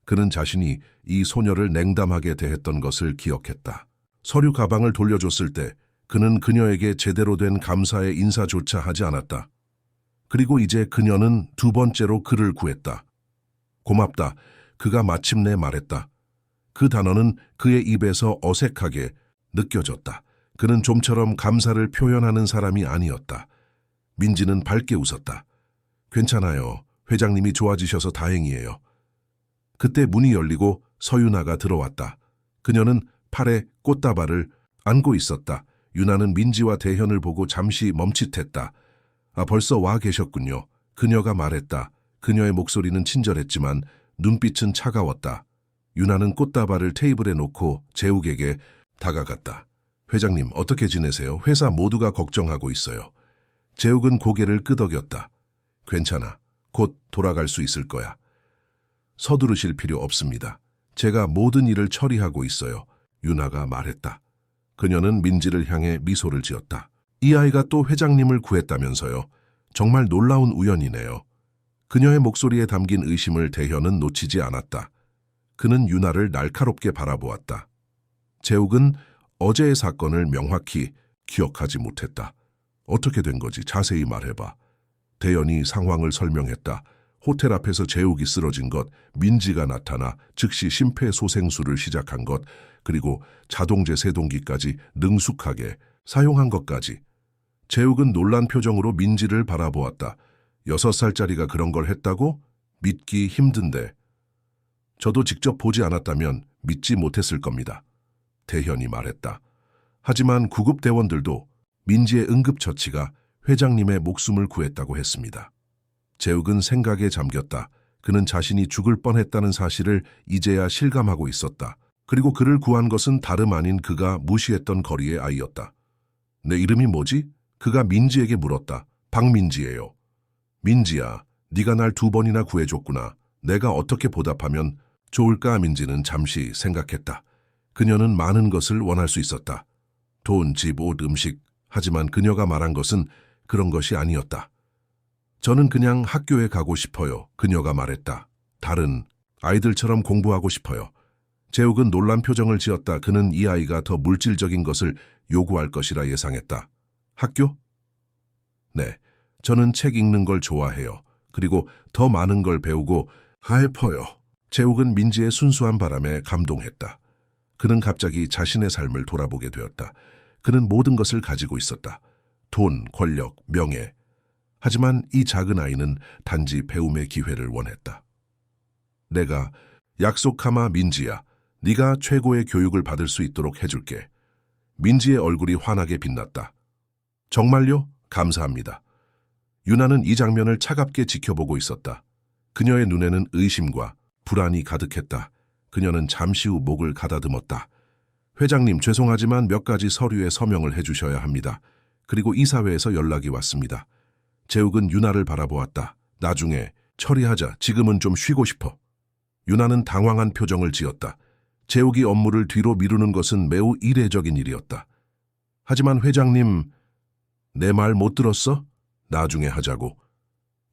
그는 자신이 이 소녀를 냉담하게 대했던 것을 기억했다. 서류 가방을 돌려줬을 때 그는 그녀에게 제대로 된 감사의 인사조차 하지 않았다. 그리고 이제 그녀는 두 번째로 그를 구했다. 고맙다. 그가 마침내 말했다. 그 단어는 그의 입에서 어색하게 느껴졌다. 그는 좀처럼 감사를 표현하는 사람이 아니었다. 민지는 밝게 웃었다. 괜찮아요. 회장님이 좋아지셔서 다행이에요. 그때 문이 열리고 서윤아가 들어왔다. 그녀는 팔에 꽃다발을 안고 있었다. 유나는 민지와 대현을 보고 잠시 멈칫했다. 아, 벌써 와 계셨군요. 그녀가 말했다. 그녀의 목소리는 친절했지만 눈빛은 차가웠다. 유나는 꽃다발을 테이블에 놓고 재욱에게 다가갔다. 회장님, 어떻게 지내세요? 회사 모두가 걱정하고 있어요. 재욱은 고개를 끄덕였다. 괜찮아. 곧 돌아갈 수 있을 거야. 서두르실 필요 없습니다. 제가 모든 일을 처리하고 있어요. 유나가 말했다. 그녀는 민지를 향해 미소를 지었다. 이 아이가 또 회장님을 구했다면서요. 정말 놀라운 우연이네요. 그녀의 목소리에 담긴 의심을 대현은 놓치지 않았다. 그는 유나를 날카롭게 바라보았다. 재욱은 어제의 사건을 명확히 기억하지 못했다. 어떻게 된 거지? 자세히 말해봐. 대현이 상황을 설명했다. 호텔 앞에서 재욱이 쓰러진 것, 민지가 나타나 즉시 심폐소생술을 시작한 것, 그리고 자동제 세동기까지 능숙하게 사용한 것까지. 재욱은 놀란 표정으로 민지를 바라보았다. 6살짜리가 그런 걸 했다고? 믿기 힘든데. 저도 직접 보지 않았다면 믿지 못했을 겁니다. 대현이 말했다. 하지만 구급대원들도 민지의 응급처치가 회장님의 목숨을 구했다고 했습니다. 재욱은 생각에 잠겼다. 그는 자신이 죽을 뻔했다는 사실을 이제야 실감하고 있었다. 그리고 그를 구한 것은 다름 아닌 그가 무시했던 거리의 아이였다. 내 이름이 뭐지? 그가 민지에게 물었다. 박민지예요. 민지야, 네가 날 2번이나 구해줬구나. 내가 어떻게 보답하면 좋을까? 민지는 잠시 생각했다. 그녀는 많은 것을 원할 수 있었다. 돈, 집, 옷, 음식. 하지만 그녀가 말한 것은 그런 것이 아니었다. 저는 그냥 학교에 가고 싶어요. 그녀가 말했다. 다른 아이들처럼 공부하고 싶어요. 재욱은 놀란 표정을 지었다. 그는 이 아이가 더 물질적인 것을 요구할 것이라 예상했다. 학교? 네, 저는 책 읽는 걸 좋아해요. 그리고 더 많은 걸 배우고 싶어요. 재욱은 민지의 순수한 바람에 감동했다. 그는 갑자기 자신의 삶을 돌아보게 되었다. 그는 모든 것을 가지고 있었다. 돈, 권력, 명예. 하지만 이 작은 아이는 단지 배움의 기회를 원했다. 내가 약속하마 민지야. 네가 최고의 교육을 받을 수 있도록 해줄게. 민지의 얼굴이 환하게 빛났다. 정말요? 감사합니다. 유나는 이 장면을 차갑게 지켜보고 있었다. 그녀의 눈에는 의심과 불안이 가득했다. 그녀는 잠시 후 목을 가다듬었다. 회장님, 죄송하지만 몇 가지 서류에 서명을 해주셔야 합니다. 그리고 이사회에서 연락이 왔습니다. 재욱은 유나를 바라보았다. 나중에 처리하자. 지금은 좀 쉬고 싶어. 유나는 당황한 표정을 지었다. 재욱이 업무를 뒤로 미루는 것은 매우 이례적인 일이었다. 하지만 회장님, 내 말 못 들었어? 나중에 하자고.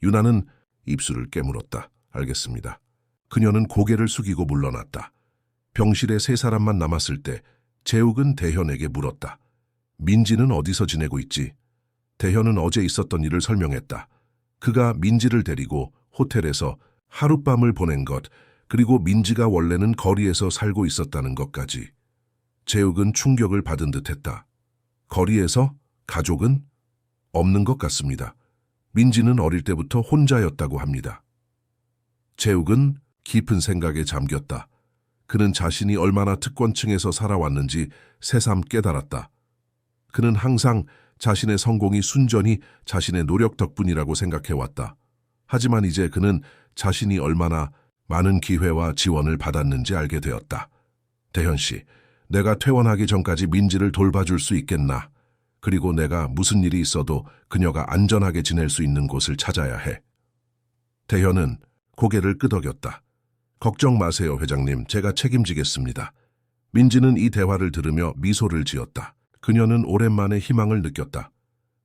유나는 입술을 깨물었다. 알겠습니다. 그녀는 고개를 숙이고 물러났다. 병실에 3사람만 남았을 때 재욱은 대현에게 물었다. 민지는 어디서 지내고 있지? 대현은 어제 있었던 일을 설명했다. 그가 민지를 데리고 호텔에서 하룻밤을 보낸 것, 그리고 민지가 원래는 거리에서 살고 있었다는 것까지. 재욱은 충격을 받은 듯했다. 거리에서? 가족은? 없는 것 같습니다. 민지는 어릴 때부터 혼자였다고 합니다. 재욱은 깊은 생각에 잠겼다. 그는 자신이 얼마나 특권층에서 살아왔는지 새삼 깨달았다. 그는 항상 자신의 성공이 순전히 자신의 노력 덕분이라고 생각해왔다. 하지만 이제 그는 자신이 얼마나 많은 기회와 지원을 받았는지 알게 되었다. 대현 씨, 내가 퇴원하기 전까지 민지를 돌봐줄 수 있겠나? 그리고 내가 무슨 일이 있어도 그녀가 안전하게 지낼 수 있는 곳을 찾아야 해. 대현은 고개를 끄덕였다. 걱정 마세요, 회장님. 제가 책임지겠습니다. 민지는 이 대화를 들으며 미소를 지었다. 그녀는 오랜만에 희망을 느꼈다.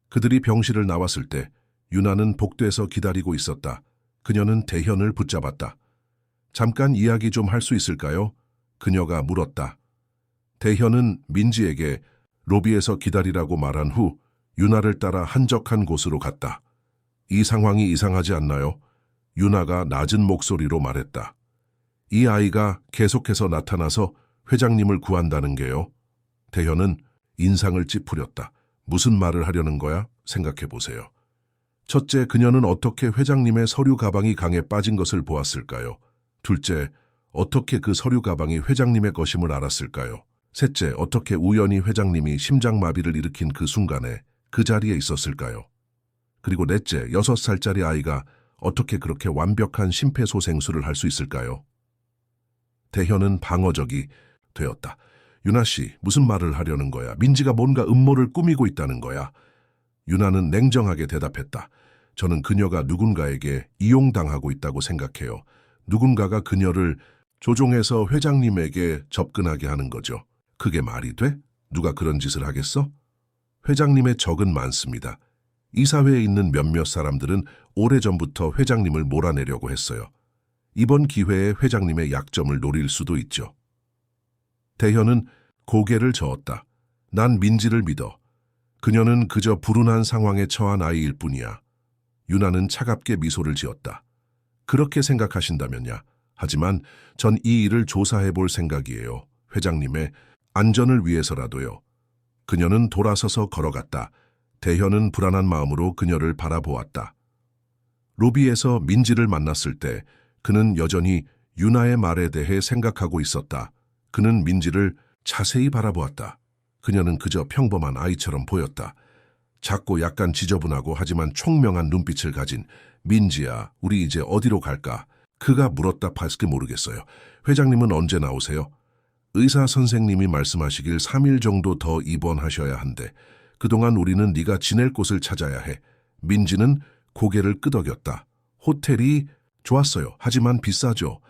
그들이 병실을 나왔을 때 유나는 복도에서 기다리고 있었다. 그녀는 대현을 붙잡았다. 잠깐 이야기 좀 할 수 있을까요? 그녀가 물었다. 대현은 민지에게 로비에서 기다리라고 말한 후 유나를 따라 한적한 곳으로 갔다. 이 상황이 이상하지 않나요? 유나가 낮은 목소리로 말했다. 이 아이가 계속해서 나타나서 회장님을 구한다는 게요. 대현은 인상을 찌푸렸다. 무슨 말을 하려는 거야? 생각해보세요. 첫째, 그녀는 어떻게 회장님의 서류 가방이 강에 빠진 것을 보았을까요? 둘째, 어떻게 그 서류 가방이 회장님의 것임을 알았을까요? 셋째, 어떻게 우연히 회장님이 심장마비를 일으킨 그 순간에 그 자리에 있었을까요? 그리고 넷째, 6살짜리 아이가 어떻게 그렇게 완벽한 심폐소생술을 할 수 있을까요? 대현은 방어적이 되었다. 유나 씨, 무슨 말을 하려는 거야? 민지가 뭔가 음모를 꾸미고 있다는 거야. 유나는 냉정하게 대답했다. 저는 그녀가 누군가에게 이용당하고 있다고 생각해요. 누군가가 그녀를 조종해서 회장님에게 접근하게 하는 거죠. 그게 말이 돼? 누가 그런 짓을 하겠어? 회장님의 적은 많습니다. 이 사회에 있는 몇몇 사람들은 오래전부터 회장님을 몰아내려고 했어요. 이번 기회에 회장님의 약점을 노릴 수도 있죠. 대현은 고개를 저었다. 난 민지를 믿어. 그녀는 그저 불운한 상황에 처한 아이일 뿐이야. 유나는 차갑게 미소를 지었다. 그렇게 생각하신다면야. 하지만 전 이 일을 조사해 볼 생각이에요. 회장님의 안전을 위해서라도요. 그녀는 돌아서서 걸어갔다. 대현은 불안한 마음으로 그녀를 바라보았다. 로비에서 민지를 만났을 때 그는 여전히 유나의 말에 대해 생각하고 있었다. 그는 민지를 자세히 바라보았다. 그녀는 그저 평범한 아이처럼 보였다. 작고 약간 지저분하고 하지만 총명한 눈빛을 가진 민지야, 우리 이제 어디로 갈까? 그가 물었다. 밝게 모르겠어요. 회장님은 언제 나오세요? 의사 선생님이 말씀하시길 3일 정도 더 입원하셔야 한대. 그동안 우리는 네가 지낼 곳을 찾아야 해. 민지는 고개를 끄덕였다. 호텔이 좋았어요. 하지만 비싸죠.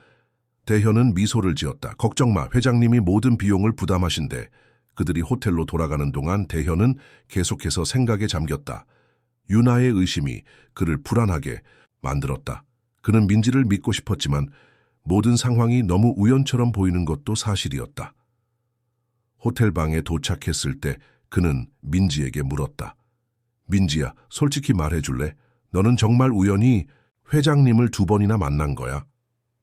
대현은 미소를 지었다. 걱정 마. 회장님이 모든 비용을 부담하신대. 그들이 호텔로 돌아가는 동안 대현은 계속해서 생각에 잠겼다. 유나의 의심이 그를 불안하게 만들었다. 그는 민지를 믿고 싶었지만 모든 상황이 너무 우연처럼 보이는 것도 사실이었다. 호텔 방에 도착했을 때 그는 민지에게 물었다. 민지야, 솔직히 말해줄래? 너는 정말 우연히 회장님을 2번이나 만난 거야?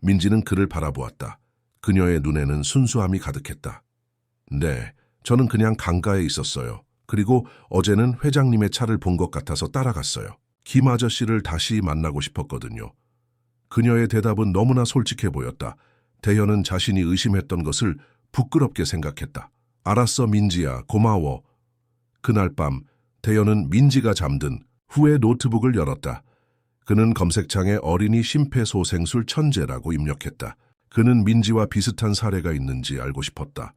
민지는 그를 바라보았다. 그녀의 눈에는 순수함이 가득했다. 네, 저는 그냥 강가에 있었어요. 그리고 어제는 회장님의 차를 본 것 같아서 따라갔어요. 김 아저씨를 다시 만나고 싶었거든요. 그녀의 대답은 너무나 솔직해 보였다. 대현은 자신이 의심했던 것을 부끄럽게 생각했다. 알았어, 민지야. 고마워. 그날 밤 대현은 민지가 잠든 후에 노트북을 열었다. 그는 검색창에 어린이 심폐소생술 천재라고 입력했다. 그는 민지와 비슷한 사례가 있는지 알고 싶었다.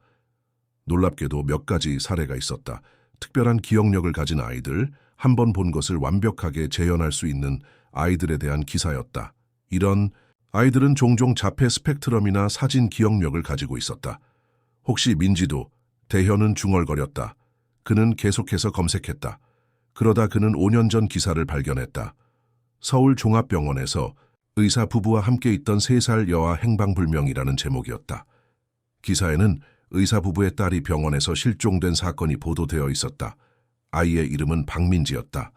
놀랍게도 몇 가지 사례가 있었다. 특별한 기억력을 가진 아이들, 한 번 본 것을 완벽하게 재현할 수 있는 아이들에 대한 기사였다. 이런 아이들은 종종 자폐 스펙트럼이나 사진 기억력을 가지고 있었다. 혹시 민지도? 대현은 중얼거렸다. 그는 계속해서 검색했다. 그러다 그는 5년 전 기사를 발견했다. 서울 종합병원에서 의사 부부와 함께 있던 3살 여아 행방불명이라는 제목이었다. 기사에는 의사 부부의 딸이 병원에서 실종된 사건이 보도되어 있었다. 아이의 이름은 박민지였다.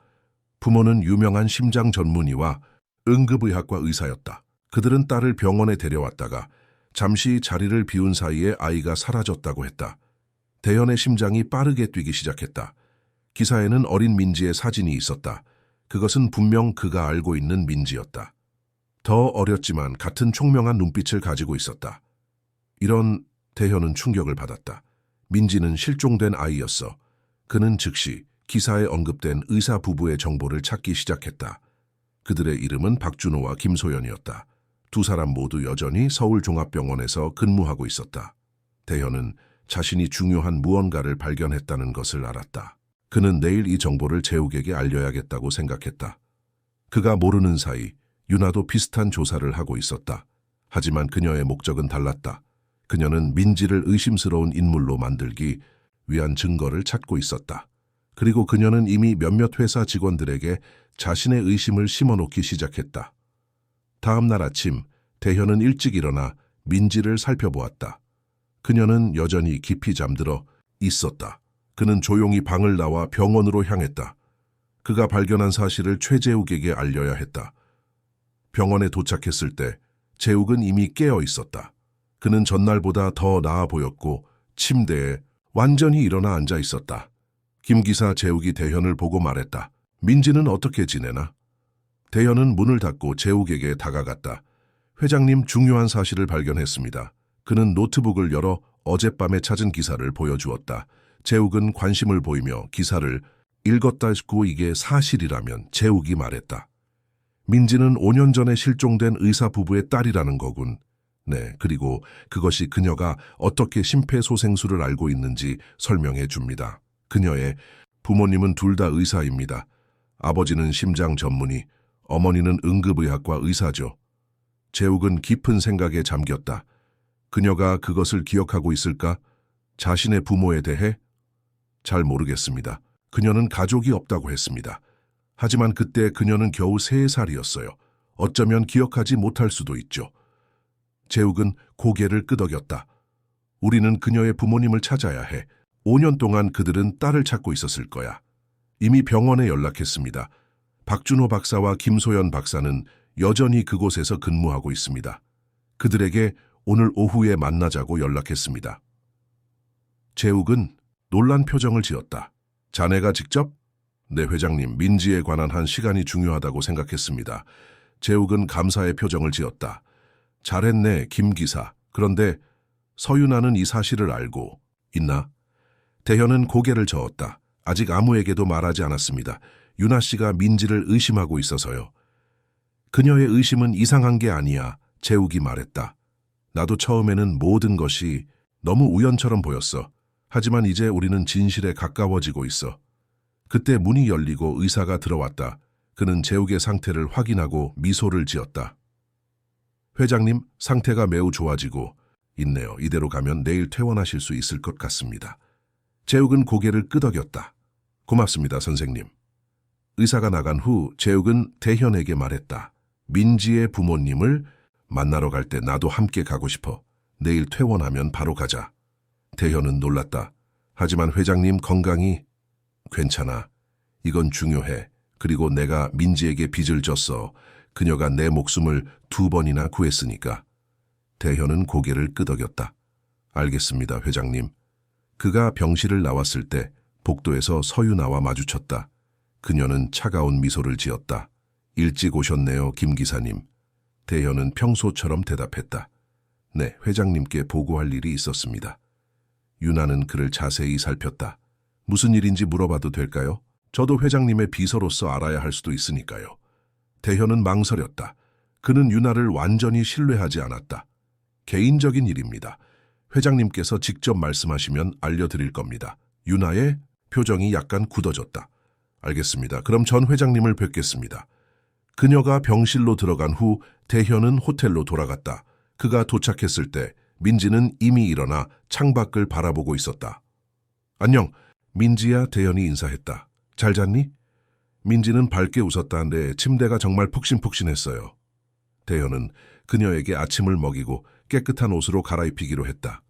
부모는 유명한 심장 전문의와 응급의학과 의사였다. 그들은 딸을 병원에 데려왔다가 잠시 자리를 비운 사이에 아이가 사라졌다고 했다. 대현의 심장이 빠르게 뛰기 시작했다. 기사에는 어린 민지의 사진이 있었다. 그것은 분명 그가 알고 있는 민지였다. 더 어렸지만 같은 총명한 눈빛을 가지고 있었다. 이런 대현은 충격을 받았다. 민지는 실종된 아이였어. 그는 즉시 기사에 언급된 의사 부부의 정보를 찾기 시작했다. 그들의 이름은 박준호와 김소연이었다. 두 사람 모두 여전히 서울종합병원에서 근무하고 있었다. 대현은 자신이 중요한 무언가를 발견했다는 것을 알았다. 그는 내일 이 정보를 재욱에게 알려야겠다고 생각했다. 그가 모르는 사이 유나도 비슷한 조사를 하고 있었다. 하지만 그녀의 목적은 달랐다. 그녀는 민지를 의심스러운 인물로 만들기 위한 증거를 찾고 있었다. 그리고 그녀는 이미 몇몇 회사 직원들에게 자신의 의심을 심어놓기 시작했다. 다음 날 아침 대현은 일찍 일어나 민지를 살펴보았다. 그녀는 여전히 깊이 잠들어 있었다. 그는 조용히 방을 나와 병원으로 향했다. 그가 발견한 사실을 최재욱에게 알려야 했다. 병원에 도착했을 때 재욱은 이미 깨어 있었다. 그는 전날보다 더 나아 보였고 침대에 완전히 일어나 앉아 있었다. 김 기사 재욱이 대현을 보고 말했다. 민지는 어떻게 지내나? 대현은 문을 닫고 재욱에게 다가갔다. 회장님 중요한 사실을 발견했습니다. 그는 노트북을 열어 어젯밤에 찾은 기사를 보여주었다. 재욱은 관심을 보이며 기사를 읽었다 했고 이게 사실이라면 재욱이 말했다. 민지는 5년 전에 실종된 의사 부부의 딸이라는 거군. 네, 그리고 그것이 그녀가 어떻게 심폐소생술을 알고 있는지 설명해 줍니다. 그녀의 부모님은 둘 다 의사입니다. 아버지는 심장 전문의, 어머니는 응급의학과 의사죠. 재욱은 깊은 생각에 잠겼다. 그녀가 그것을 기억하고 있을까? 자신의 부모에 대해? 잘 모르겠습니다. 그녀는 가족이 없다고 했습니다. 하지만 그때 그녀는 겨우 3살이었어요. 어쩌면 기억하지 못할 수도 있죠. 재욱은 고개를 끄덕였다. 우리는 그녀의 부모님을 찾아야 해. 5년 동안 그들은 딸을 찾고 있었을 거야. 이미 병원에 연락했습니다. 박준호 박사와 김소연 박사는 여전히 그곳에서 근무하고 있습니다. 그들에게 오늘 오후에 만나자고 연락했습니다. 재욱은 놀란 표정을 지었다. 자네가 직접? 네, 회장님, 민지에 관한 한 시간이 중요하다고 생각했습니다. 재욱은 감사의 표정을 지었다. 잘했네, 김 기사. 그런데 서윤아는 이 사실을 알고 있나? 대현은 고개를 저었다. 아직 아무에게도 말하지 않았습니다. 유나 씨가 민지를 의심하고 있어서요. 그녀의 의심은 이상한 게 아니야, 재욱이 말했다. 나도 처음에는 모든 것이 너무 우연처럼 보였어. 하지만 이제 우리는 진실에 가까워지고 있어. 그때 문이 열리고 의사가 들어왔다. 그는 재욱의 상태를 확인하고 미소를 지었다. 회장님, 상태가 매우 좋아지고 있네요. 이대로 가면 내일 퇴원하실 수 있을 것 같습니다. 재욱은 고개를 끄덕였다. 고맙습니다, 선생님. 의사가 나간 후 재욱은 대현에게 말했다. 민지의 부모님을 만나러 갈 때 나도 함께 가고 싶어. 내일 퇴원하면 바로 가자. 대현은 놀랐다. 하지만 회장님 건강이 괜찮아. 이건 중요해. 그리고 내가 민지에게 빚을 졌어. 그녀가 내 목숨을 2번이나 구했으니까. 대현은 고개를 끄덕였다. 알겠습니다, 회장님. 그가 병실을 나왔을 때 복도에서 서윤아와 마주쳤다. 그녀는 차가운 미소를 지었다. 일찍 오셨네요, 김 기사님. 대현은 평소처럼 대답했다. 네, 회장님께 보고할 일이 있었습니다. 유나는 그를 자세히 살폈다. 무슨 일인지 물어봐도 될까요? 저도 회장님의 비서로서 알아야 할 수도 있으니까요. 대현은 망설였다. 그는 유나를 완전히 신뢰하지 않았다. 개인적인 일입니다. 회장님께서 직접 말씀하시면 알려드릴 겁니다. 유나의 표정이 약간 굳어졌다. 알겠습니다. 그럼 전 회장님을 뵙겠습니다. 그녀가 병실로 들어간 후 대현은 호텔로 돌아갔다. 그가 도착했을 때 민지는 이미 일어나 창밖을 바라보고 있었다. 안녕, 민지야. 대현이 인사했다. 잘 잤니? 민지는 밝게 웃었다는데 침대가 정말 푹신푹신했어요. 대현은 그녀에게 아침을 먹이고 깨끗한 옷으로 갈아입히기로 했다.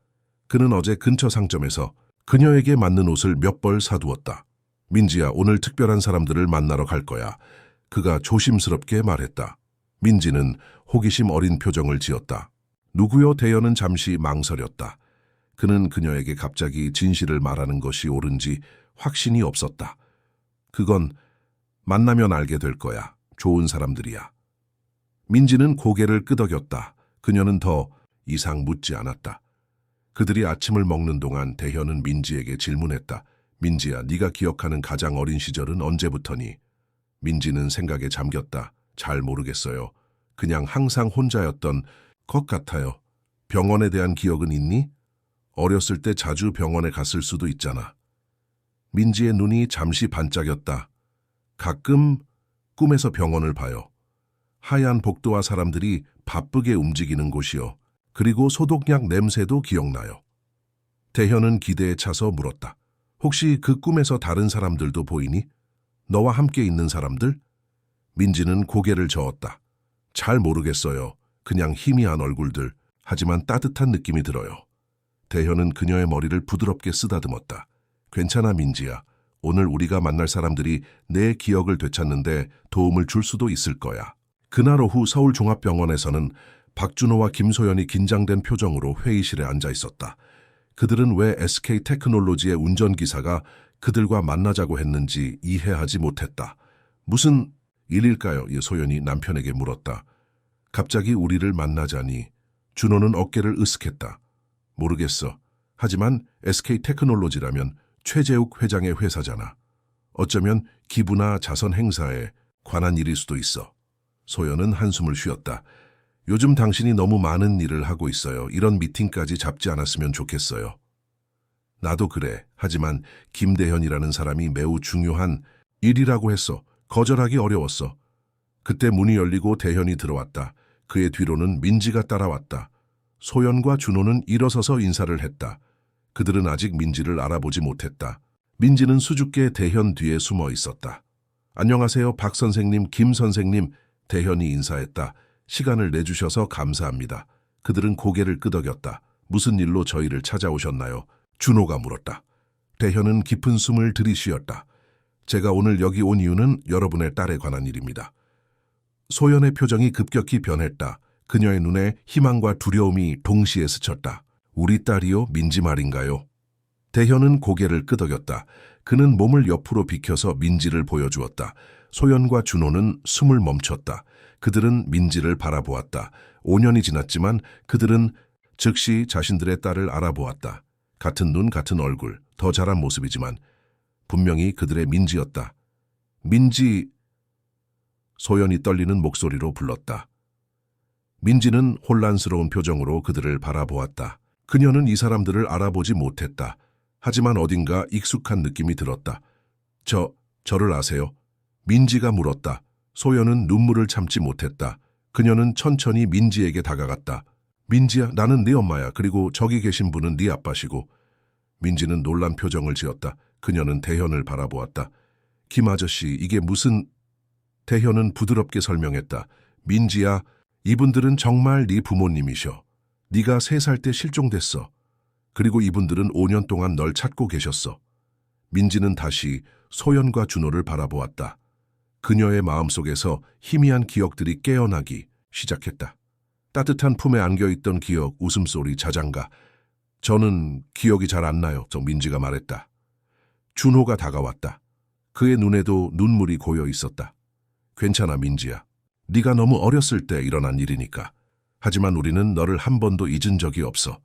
그는 어제 근처 상점에서 그녀에게 맞는 옷을 몇 벌 사두었다. 민지야, 오늘 특별한 사람들을 만나러 갈 거야. 그가 조심스럽게 말했다. 민지는 호기심 어린 표정을 지었다. 누구요? 대현은 잠시 망설였다. 그는 그녀에게 갑자기 진실을 말하는 것이 옳은지 확신이 없었다. 그건 만나면 알게 될 거야. 좋은 사람들이야. 민지는 고개를 끄덕였다. 그녀는 더 이상 묻지 않았다. 그들이 아침을 먹는 동안 대현은 민지에게 질문했다. 민지야, 네가 기억하는 가장 어린 시절은 언제부터니? 민지는 생각에 잠겼다. 잘 모르겠어요. 그냥 항상 혼자였던 것 같아요. 병원에 대한 기억은 있니? 어렸을 때 자주 병원에 갔을 수도 있잖아. 민지의 눈이 잠시 반짝였다. 가끔 꿈에서 병원을 봐요. 하얀 복도와 사람들이 바쁘게 움직이는 곳이요. 그리고 소독약 냄새도 기억나요. 대현은 기대에 차서 물었다. 혹시 그 꿈에서 다른 사람들도 보이니? 너와 함께 있는 사람들? 민지는 고개를 저었다. 잘 모르겠어요. 그냥 희미한 얼굴들. 하지만 따뜻한 느낌이 들어요. 대현은 그녀의 머리를 부드럽게 쓰다듬었다. 괜찮아, 민지야. 오늘 우리가 만날 사람들이 내 기억을 되찾는데 도움을 줄 수도 있을 거야. 그날 오후 서울종합병원에서는 박준호와 김소연이 긴장된 표정으로 회의실에 앉아 있었다. 그들은 왜 SK테크놀로지의 운전기사가 그들과 만나자고 했는지 이해하지 못했다. 무슨 일일까요? 소연이 남편에게 물었다. 갑자기 우리를 만나자니. 준호는 어깨를 으쓱했다. 모르겠어. 하지만 SK테크놀로지라면 최재욱 회장의 회사잖아. 어쩌면 기부나 자선 행사에 관한 일일 수도 있어. 소연은 한숨을 쉬었다. 요즘 당신이 너무 많은 일을 하고 있어요. 이런 미팅까지 잡지 않았으면 좋겠어요. 나도 그래. 하지만 김대현이라는 사람이 매우 중요한 일이라고 했어. 거절하기 어려웠어. 그때 문이 열리고 대현이 들어왔다. 그의 뒤로는 민지가 따라왔다. 소연과 준호는 일어서서 인사를 했다. 그들은 아직 민지를 알아보지 못했다. 민지는 수줍게 대현 뒤에 숨어 있었다. 안녕하세요, 박 선생님, 김 선생님. 대현이 인사했다. 시간을 내주셔서 감사합니다. 그들은 고개를 끄덕였다. 무슨 일로 저희를 찾아오셨나요? 준호가 물었다. 대현은 깊은 숨을 들이쉬었다. 제가 오늘 여기 온 이유는 여러분의 딸에 관한 일입니다. 소연의 표정이 급격히 변했다. 그녀의 눈에 희망과 두려움이 동시에 스쳤다. 우리 딸이요? 민지 말인가요? 대현은 고개를 끄덕였다. 그는 몸을 옆으로 비켜서 민지를 보여주었다. 소연과 준호는 숨을 멈췄다. 그들은 민지를 바라보았다. 5년이 지났지만 그들은 즉시 자신들의 딸을 알아보았다. 같은 눈, 같은 얼굴, 더 자란 모습이지만 분명히 그들의 민지였다. 민지, 소연이 떨리는 목소리로 불렀다. 민지는 혼란스러운 표정으로 그들을 바라보았다. 그녀는 이 사람들을 알아보지 못했다. 하지만 어딘가 익숙한 느낌이 들었다. 저를 아세요? 민지가 물었다. 소연은 눈물을 참지 못했다. 그녀는 천천히 민지에게 다가갔다. 민지야, 나는 네 엄마야. 그리고 저기 계신 분은 네 아빠시고. 민지는 놀란 표정을 지었다. 그녀는 대현을 바라보았다. 김 아저씨, 이게 무슨... 대현은 부드럽게 설명했다. 민지야, 이분들은 정말 네 부모님이셔. 네가 3살 때 실종됐어. 그리고 이분들은 5년 동안 널 찾고 계셨어. 민지는 다시 소연과 준호를 바라보았다. 그녀의 마음속에서 희미한 기억들이 깨어나기 시작했다. 따뜻한 품에 안겨있던 기억, 웃음소리, 자장가. 저는 기억이 잘 안 나요. 민지가 말했다. 준호가 다가왔다. 그의 눈에도 눈물이 고여 있었다. 괜찮아, 민지야. 네가 너무 어렸을 때 일어난 일이니까. 하지만 우리는 너를 한 번도 잊은 적이 없어.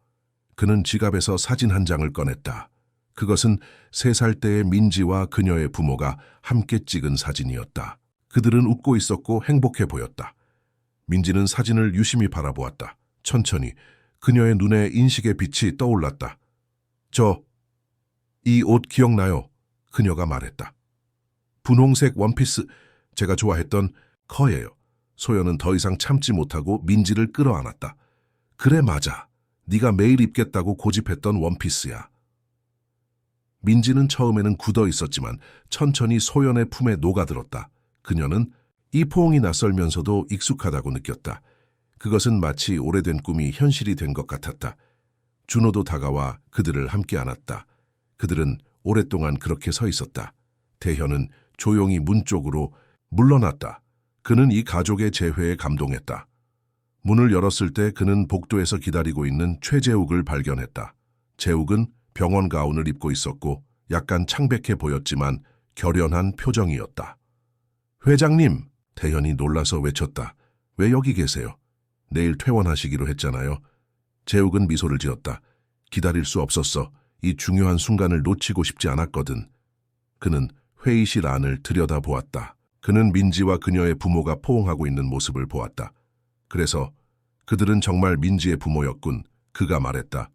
그는 지갑에서 사진 한 장을 꺼냈다. 그것은 3살 때의 민지와 그녀의 부모가 함께 찍은 사진이었다. 그들은 웃고 있었고 행복해 보였다. 민지는 사진을 유심히 바라보았다. 천천히 그녀의 눈에 인식의 빛이 떠올랐다. 이 옷 기억나요? 그녀가 말했다. 분홍색 원피스, 제가 좋아했던 커예요. 소연은 더 이상 참지 못하고 민지를 끌어안았다. 그래, 맞아. 네가 매일 입겠다고 고집했던 원피스야. 민지는 처음에는 굳어 있었지만 천천히 소연의 품에 녹아들었다. 그녀는 이 포옹이 낯설면서도 익숙하다고 느꼈다. 그것은 마치 오래된 꿈이 현실이 된 것 같았다. 준호도 다가와 그들을 함께 안았다. 그들은 오랫동안 그렇게 서 있었다. 대현은 조용히 문 쪽으로 물러났다. 그는 이 가족의 재회에 감동했다. 문을 열었을 때 그는 복도에서 기다리고 있는 최재욱을 발견했다. 재욱은 병원 가운을 입고 있었고 약간 창백해 보였지만 결연한 표정이었다. 회장님! 태현이 놀라서 외쳤다. 왜 여기 계세요? 내일 퇴원하시기로 했잖아요. 재욱은 미소를 지었다. 기다릴 수 없었어. 이 중요한 순간을 놓치고 싶지 않았거든. 그는 회의실 안을 들여다보았다. 그는 민지와 그녀의 부모가 포옹하고 있는 모습을 보았다. 그래서 그들은 정말 민지의 부모였군. 그가 말했다.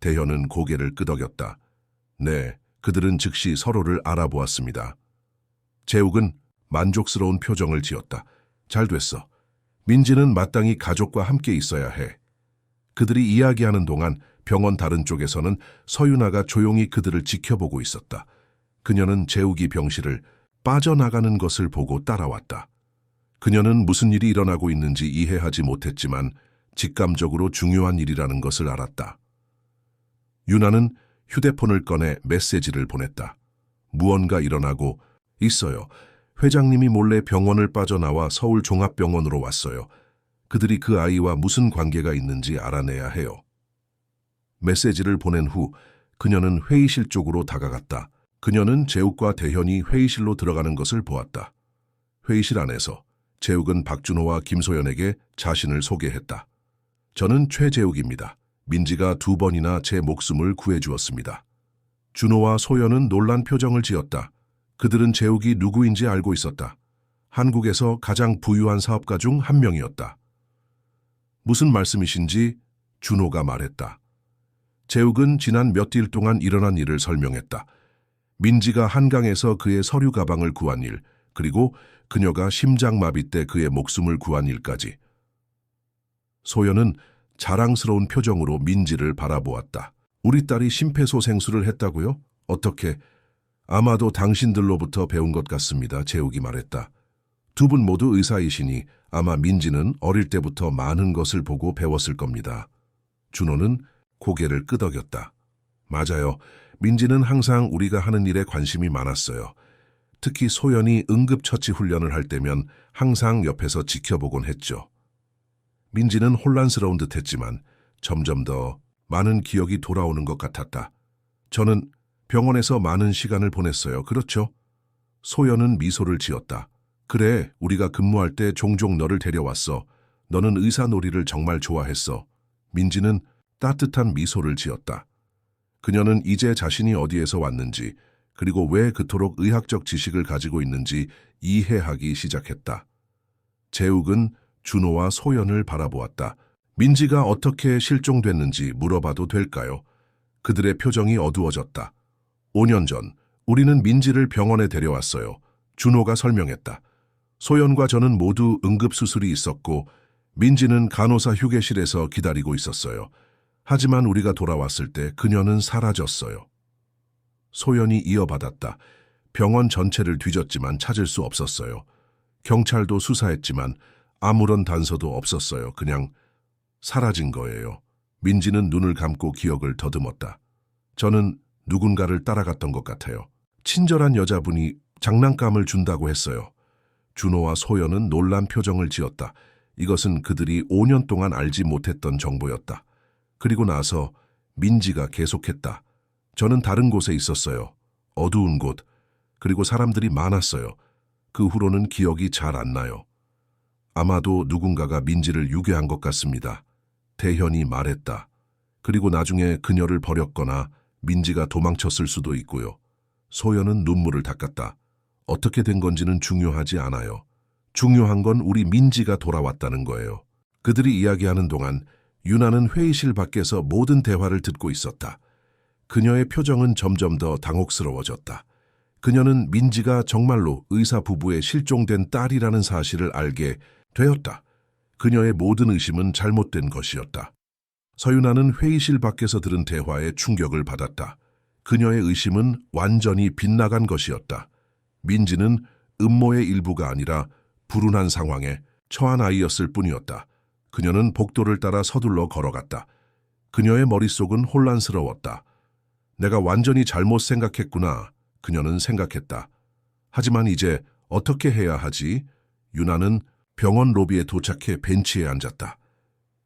태현은 고개를 끄덕였다. 네, 그들은 즉시 서로를 알아보았습니다. 재욱은 만족스러운 표정을 지었다. 잘 됐어. 민지는 마땅히 가족과 함께 있어야 해. 그들이 이야기하는 동안 병원 다른 쪽에서는 서윤아가 조용히 그들을 지켜보고 있었다. 그녀는 재욱이 병실을 빠져나가는 것을 보고 따라왔다. 그녀는 무슨 일이 일어나고 있는지 이해하지 못했지만 직감적으로 중요한 일이라는 것을 알았다. 윤아는 휴대폰을 꺼내 메시지를 보냈다. 무언가 일어나고 있어요. 회장님이 몰래 병원을 빠져나와 서울종합병원으로 왔어요. 그들이 그 아이와 무슨 관계가 있는지 알아내야 해요. 메시지를 보낸 후 그녀는 회의실 쪽으로 다가갔다. 그녀는 재욱과 대현이 회의실로 들어가는 것을 보았다. 회의실 안에서 재욱은 박준호와 김소연에게 자신을 소개했다. 저는 최재욱입니다. 민지가 2번이나 제 목숨을 구해주었습니다. 준호와 소연은 놀란 표정을 지었다. 그들은 재욱이 누구인지 알고 있었다. 한국에서 가장 부유한 사업가 중 한 명이었다. 무슨 말씀이신지 준호가 말했다. 재욱은 지난 몇 일 동안 일어난 일을 설명했다. 민지가 한강에서 그의 서류 가방을 구한 일, 그리고 그녀가 심장마비 때 그의 목숨을 구한 일까지. 소연은 자랑스러운 표정으로 민지를 바라보았다. 우리 딸이 심폐소생술을 했다고요? 어떻게? 아마도 당신들로부터 배운 것 같습니다. 재욱이 말했다. 두 분 모두 의사이시니 아마 민지는 어릴 때부터 많은 것을 보고 배웠을 겁니다. 준호는 고개를 끄덕였다. 맞아요. 민지는 항상 우리가 하는 일에 관심이 많았어요. 특히 소연이 응급처치 훈련을 할 때면 항상 옆에서 지켜보곤 했죠. 민지는 혼란스러운 듯했지만 점점 더 많은 기억이 돌아오는 것 같았다. 저는 병원에서 많은 시간을 보냈어요. 그렇죠? 소연은 미소를 지었다. 그래, 우리가 근무할 때 종종 너를 데려왔어. 너는 의사 놀이를 정말 좋아했어. 민지는 따뜻한 미소를 지었다. 그녀는 이제 자신이 어디에서 왔는지, 그리고 왜 그토록 의학적 지식을 가지고 있는지 이해하기 시작했다. 재욱은 준호와 소연을 바라보았다. 민지가 어떻게 실종됐는지 물어봐도 될까요? 그들의 표정이 어두워졌다. 5년 전 우리는 민지를 병원에 데려왔어요. 준호가 설명했다. 소연과 저는 모두 응급수술이 있었고 민지는 간호사 휴게실에서 기다리고 있었어요. 하지만 우리가 돌아왔을 때 그녀는 사라졌어요. 소연이 이어받았다. 병원 전체를 뒤졌지만 찾을 수 없었어요. 경찰도 수사했지만 아무런 단서도 없었어요. 그냥 사라진 거예요. 민지는 눈을 감고 기억을 더듬었다. 저는 누군가를 따라갔던 것 같아요. 친절한 여자분이 장난감을 준다고 했어요. 준호와 소연은 놀란 표정을 지었다. 이것은 그들이 5년 동안 알지 못했던 정보였다. 그리고 나서 민지가 계속했다. 저는 다른 곳에 있었어요. 어두운 곳. 그리고 사람들이 많았어요. 그 후로는 기억이 잘 안 나요. 아마도 누군가가 민지를 유괴한 것 같습니다. 대현이 말했다. 그리고 나중에 그녀를 버렸거나 민지가 도망쳤을 수도 있고요. 소연은 눈물을 닦았다. 어떻게 된 건지는 중요하지 않아요. 중요한 건 우리 민지가 돌아왔다는 거예요. 그들이 이야기하는 동안 윤아는 회의실 밖에서 모든 대화를 듣고 있었다. 그녀의 표정은 점점 더 당혹스러워졌다. 그녀는 민지가 정말로 의사 부부의 실종된 딸이라는 사실을 알게 되었다. 그녀의 모든 의심은 잘못된 것이었다. 서윤아는 회의실 밖에서 들은 대화에 충격을 받았다. 그녀의 의심은 완전히 빗나간 것이었다. 민지는 음모의 일부가 아니라 불운한 상황에 처한 아이였을 뿐이었다. 그녀는 복도를 따라 서둘러 걸어갔다. 그녀의 머릿속은 혼란스러웠다. 내가 완전히 잘못 생각했구나. 그녀는 생각했다. 하지만 이제 어떻게 해야 하지? 유나는 병원 로비에 도착해 벤치에 앉았다.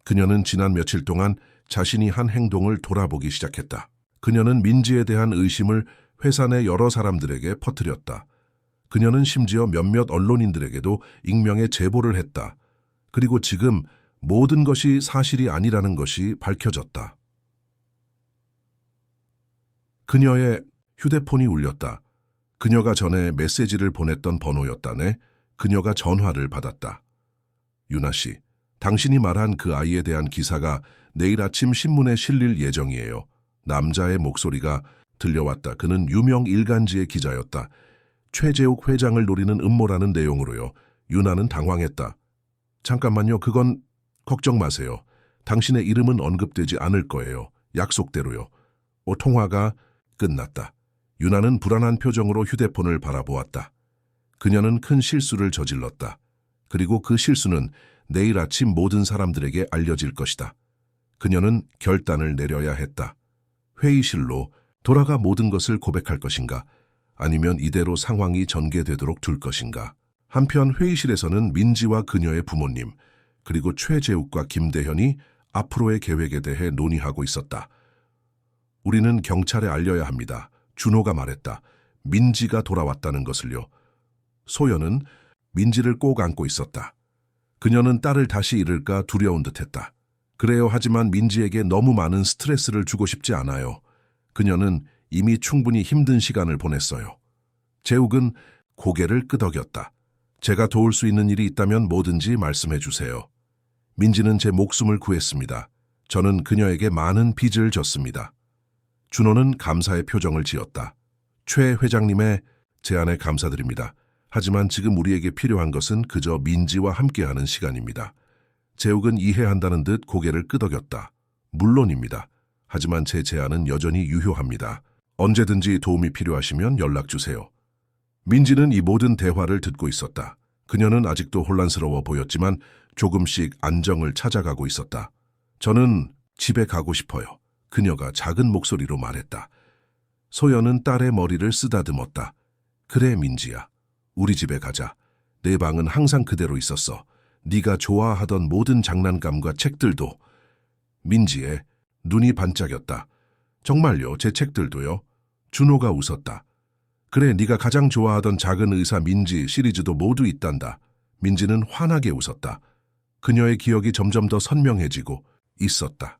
그녀는 지난 며칠 동안 자신이 한 행동을 돌아보기 시작했다. 그녀는 민지에 대한 의심을 회사 내 여러 사람들에게 퍼뜨렸다. 그녀는 심지어 몇몇 언론인들에게도 익명의 제보를 했다. 그리고 지금 모든 것이 사실이 아니라는 것이 밝혀졌다. 그녀의 휴대폰이 울렸다. 그녀가 전에 메시지를 보냈던 번호였다네. 그녀가 전화를 받았다. 유나 씨, 당신이 말한 그 아이에 대한 기사가 내일 아침 신문에 실릴 예정이에요. 남자의 목소리가 들려왔다. 그는 유명 일간지의 기자였다. 최재욱 회장을 노리는 음모라는 내용으로요. 유나는 당황했다. 잠깐만요. 그건 걱정 마세요. 당신의 이름은 언급되지 않을 거예요. 약속대로요. 통화가 끝났다. 유나는 불안한 표정으로 휴대폰을 바라보았다. 그녀는 큰 실수를 저질렀다. 그리고 그 실수는 내일 아침 모든 사람들에게 알려질 것이다. 그녀는 결단을 내려야 했다. 회의실로 돌아가 모든 것을 고백할 것인가? 아니면 이대로 상황이 전개되도록 둘 것인가? 한편 회의실에서는 민지와 그녀의 부모님, 그리고 최재욱과 김대현이 앞으로의 계획에 대해 논의하고 있었다. 우리는 경찰에 알려야 합니다. 준호가 말했다. 민지가 돌아왔다는 것을요. 소연은 민지를 꼭 안고 있었다. 그녀는 딸을 다시 잃을까 두려운 듯했다. 그래요. 하지만 민지에게 너무 많은 스트레스를 주고 싶지 않아요. 그녀는 이미 충분히 힘든 시간을 보냈어요. 재욱은 고개를 끄덕였다. 제가 도울 수 있는 일이 있다면 뭐든지 말씀해 주세요. 민지는 제 목숨을 구했습니다. 저는 그녀에게 많은 빚을 졌습니다. 준호는 감사의 표정을 지었다. 최 회장님의 제안에 감사드립니다. 하지만 지금 우리에게 필요한 것은 그저 민지와 함께하는 시간입니다. 재욱은 이해한다는 듯 고개를 끄덕였다. 물론입니다. 하지만 제 제안은 여전히 유효합니다. 언제든지 도움이 필요하시면 연락 주세요. 민지는 이 모든 대화를 듣고 있었다. 그녀는 아직도 혼란스러워 보였지만 조금씩 안정을 찾아가고 있었다. 저는 집에 가고 싶어요. 그녀가 작은 목소리로 말했다. 소연은 딸의 머리를 쓰다듬었다. 그래 민지야. 우리 집에 가자. 내 방은 항상 그대로 있었어. 네가 좋아하던 모든 장난감과 책들도. 민지의 눈이 반짝였다. 정말요? 제 책들도요? 준호가 웃었다. 그래, 네가 가장 좋아하던 작은 의사 민지 시리즈도 모두 있단다. 민지는 환하게 웃었다. 그녀의 기억이 점점 더 선명해지고 있었다.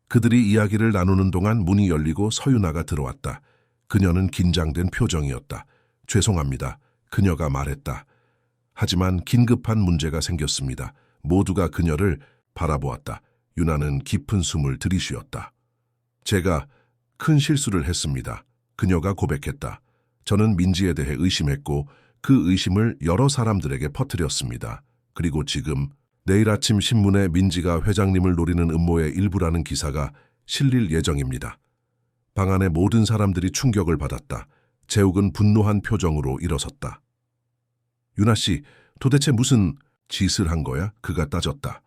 그들이 이야기를 나누는 동안 문이 열리고 서유나가 들어왔다. 그녀는 긴장된 표정이었다. 죄송합니다. 그녀가 말했다. 하지만 긴급한 문제가 생겼습니다. 모두가 그녀를 바라보았다. 유나는 깊은 숨을 들이쉬었다. 제가 큰 실수를 했습니다. 그녀가 고백했다. 저는 민지에 대해 의심했고 그 의심을 여러 사람들에게 퍼뜨렸습니다. 그리고 지금 내일 아침 신문에 민지가 회장님을 노리는 음모의 일부라는 기사가 실릴 예정입니다. 방 안의 모든 사람들이 충격을 받았다. 재욱은 분노한 표정으로 일어섰다. 유나 씨, 도대체 무슨 짓을 한 거야? 그가 따졌다.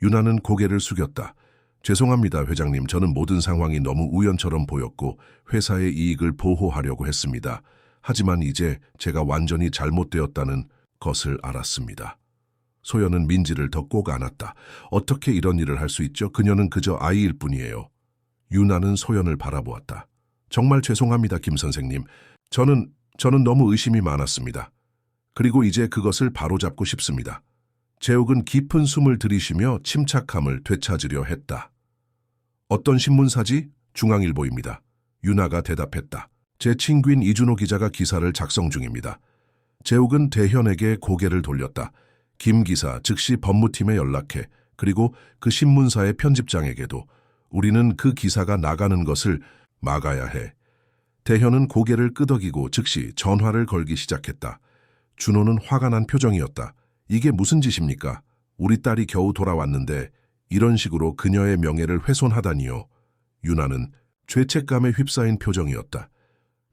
유나는 고개를 숙였다. 죄송합니다, 회장님. 저는 모든 상황이 너무 우연처럼 보였고 회사의 이익을 보호하려고 했습니다. 하지만 이제 제가 완전히 잘못되었다는 것을 알았습니다. 소연은 민지를 더 꼭 안았다. 어떻게 이런 일을 할 수 있죠? 그녀는 그저 아이일 뿐이에요. 유나는 소연을 바라보았다. 정말 죄송합니다, 김 선생님. 저는 너무 의심이 많았습니다. 그리고 이제 그것을 바로잡고 싶습니다. 재욱은 깊은 숨을 들이쉬며 침착함을 되찾으려 했다. 어떤 신문사지? 중앙일보입니다. 유나가 대답했다. 제 친구인 이준호 기자가 기사를 작성 중입니다. 재욱은 대현에게 고개를 돌렸다. 김 기사 즉시 법무팀에 연락해. 그리고 그 신문사의 편집장에게도 우리는 그 기사가 나가는 것을 막아야 해. 대현은 고개를 끄덕이고 즉시 전화를 걸기 시작했다. 준호는 화가 난 표정이었다. 이게 무슨 짓입니까? 우리 딸이 겨우 돌아왔는데 이런 식으로 그녀의 명예를 훼손하다니요. 유나는 죄책감에 휩싸인 표정이었다.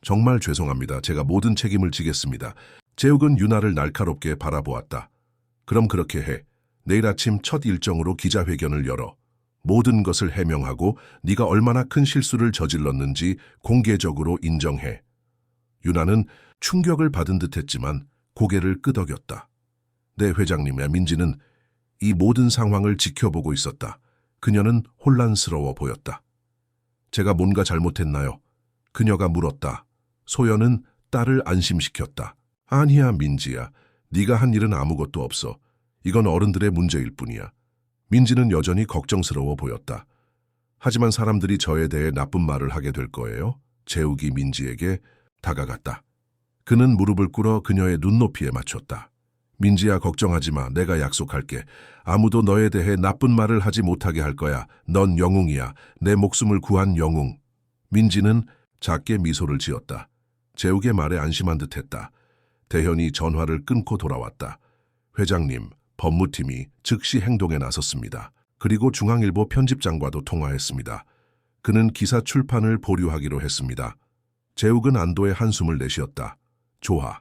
정말 죄송합니다. 제가 모든 책임을 지겠습니다. 재욱은 유나를 날카롭게 바라보았다. 그럼 그렇게 해. 내일 아침 첫 일정으로 기자회견을 열어. 모든 것을 해명하고 네가 얼마나 큰 실수를 저질렀는지 공개적으로 인정해. 유나는 충격을 받은 듯했지만 고개를 끄덕였다. 네, 회장님의 민지는 이 모든 상황을 지켜보고 있었다. 그녀는 혼란스러워 보였다. 제가 뭔가 잘못했나요? 그녀가 물었다. 소연은 딸을 안심시켰다. 아니야, 민지야. 네가 한 일은 아무것도 없어. 이건 어른들의 문제일 뿐이야. 민지는 여전히 걱정스러워 보였다. 하지만 사람들이 저에 대해 나쁜 말을 하게 될 거예요. 재욱이 민지에게 다가갔다. 그는 무릎을 꿇어 그녀의 눈높이에 맞췄다. 민지야, 걱정하지 마. 내가 약속할게. 아무도 너에 대해 나쁜 말을 하지 못하게 할 거야. 넌 영웅이야. 내 목숨을 구한 영웅. 민지는 작게 미소를 지었다. 재욱의 말에 안심한 듯했다. 대현이 전화를 끊고 돌아왔다. 회장님, 법무팀이 즉시 행동에 나섰습니다. 그리고 중앙일보 편집장과도 통화했습니다. 그는 기사 출판을 보류하기로 했습니다. 재욱은 안도의 한숨을 내쉬었다. 좋아.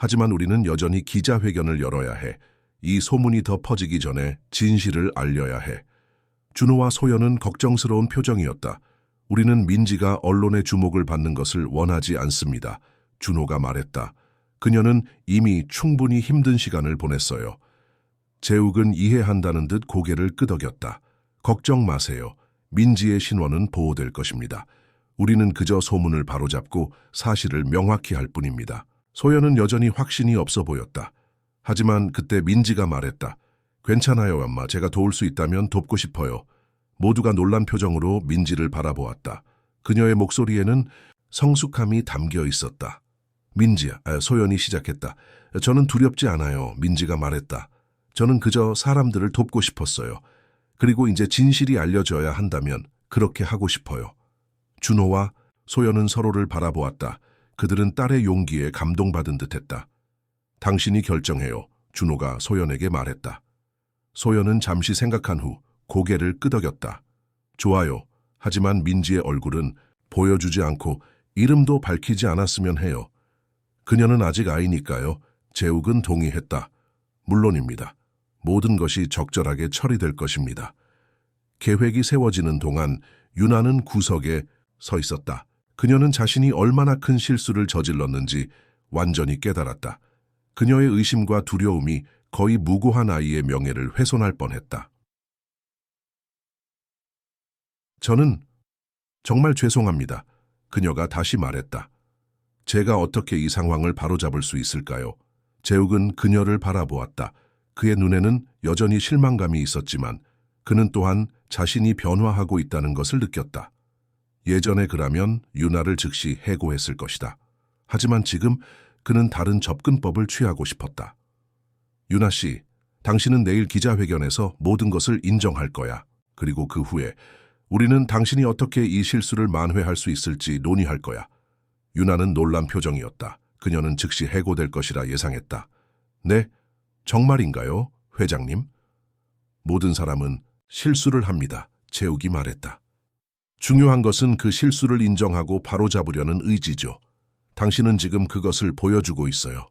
하지만 우리는 여전히 기자회견을 열어야 해. 이 소문이 더 퍼지기 전에 진실을 알려야 해. 준호와 소연은 걱정스러운 표정이었다. 우리는 민지가 언론의 주목을 받는 것을 원하지 않습니다. 준호가 말했다. 그녀는 이미 충분히 힘든 시간을 보냈어요. 재욱은 이해한다는 듯 고개를 끄덕였다. 걱정 마세요. 민지의 신원은 보호될 것입니다. 우리는 그저 소문을 바로잡고 사실을 명확히 할 뿐입니다. 소연은 여전히 확신이 없어 보였다. 하지만 그때 민지가 말했다. 괜찮아요, 엄마. 제가 도울 수 있다면 돕고 싶어요. 모두가 놀란 표정으로 민지를 바라보았다. 그녀의 목소리에는 성숙함이 담겨 있었다. 민지야, 소연이 시작했다. 저는 두렵지 않아요. 민지가 말했다. 저는 그저 사람들을 돕고 싶었어요. 그리고 이제 진실이 알려져야 한다면 그렇게 하고 싶어요. 준호와 소연은 서로를 바라보았다. 그들은 딸의 용기에 감동받은 듯했다. 당신이 결정해요. 준호가 소연에게 말했다. 소연은 잠시 생각한 후 고개를 끄덕였다. 좋아요. 하지만 민지의 얼굴은 보여주지 않고 이름도 밝히지 않았으면 해요. 그녀는 아직 아이니까요. 재욱은 동의했다. 물론입니다. 모든 것이 적절하게 처리될 것입니다. 계획이 세워지는 동안 유나는 구석에 서 있었다. 그녀는 자신이 얼마나 큰 실수를 저질렀는지 완전히 깨달았다. 그녀의 의심과 두려움이 거의 무고한 아이의 명예를 훼손할 뻔했다. 저는 정말 죄송합니다. 그녀가 다시 말했다. 제가 어떻게 이 상황을 바로잡을 수 있을까요? 재욱은 그녀를 바라보았다. 그의 눈에는 여전히 실망감이 있었지만 그는 또한 자신이 변화하고 있다는 것을 느꼈다. 예전에 그라면 유나를 즉시 해고했을 것이다. 하지만 지금 그는 다른 접근법을 취하고 싶었다. 유나 씨, 당신은 내일 기자회견에서 모든 것을 인정할 거야. 그리고 그 후에 우리는 당신이 어떻게 이 실수를 만회할 수 있을지 논의할 거야. 유나는 놀란 표정이었다. 그녀는 즉시 해고될 것이라 예상했다. 네? 정말인가요, 회장님? 모든 사람은 실수를 합니다. 재욱이 말했다. 중요한 것은 그 실수를 인정하고 바로잡으려는 의지죠. 당신은 지금 그것을 보여주고 있어요.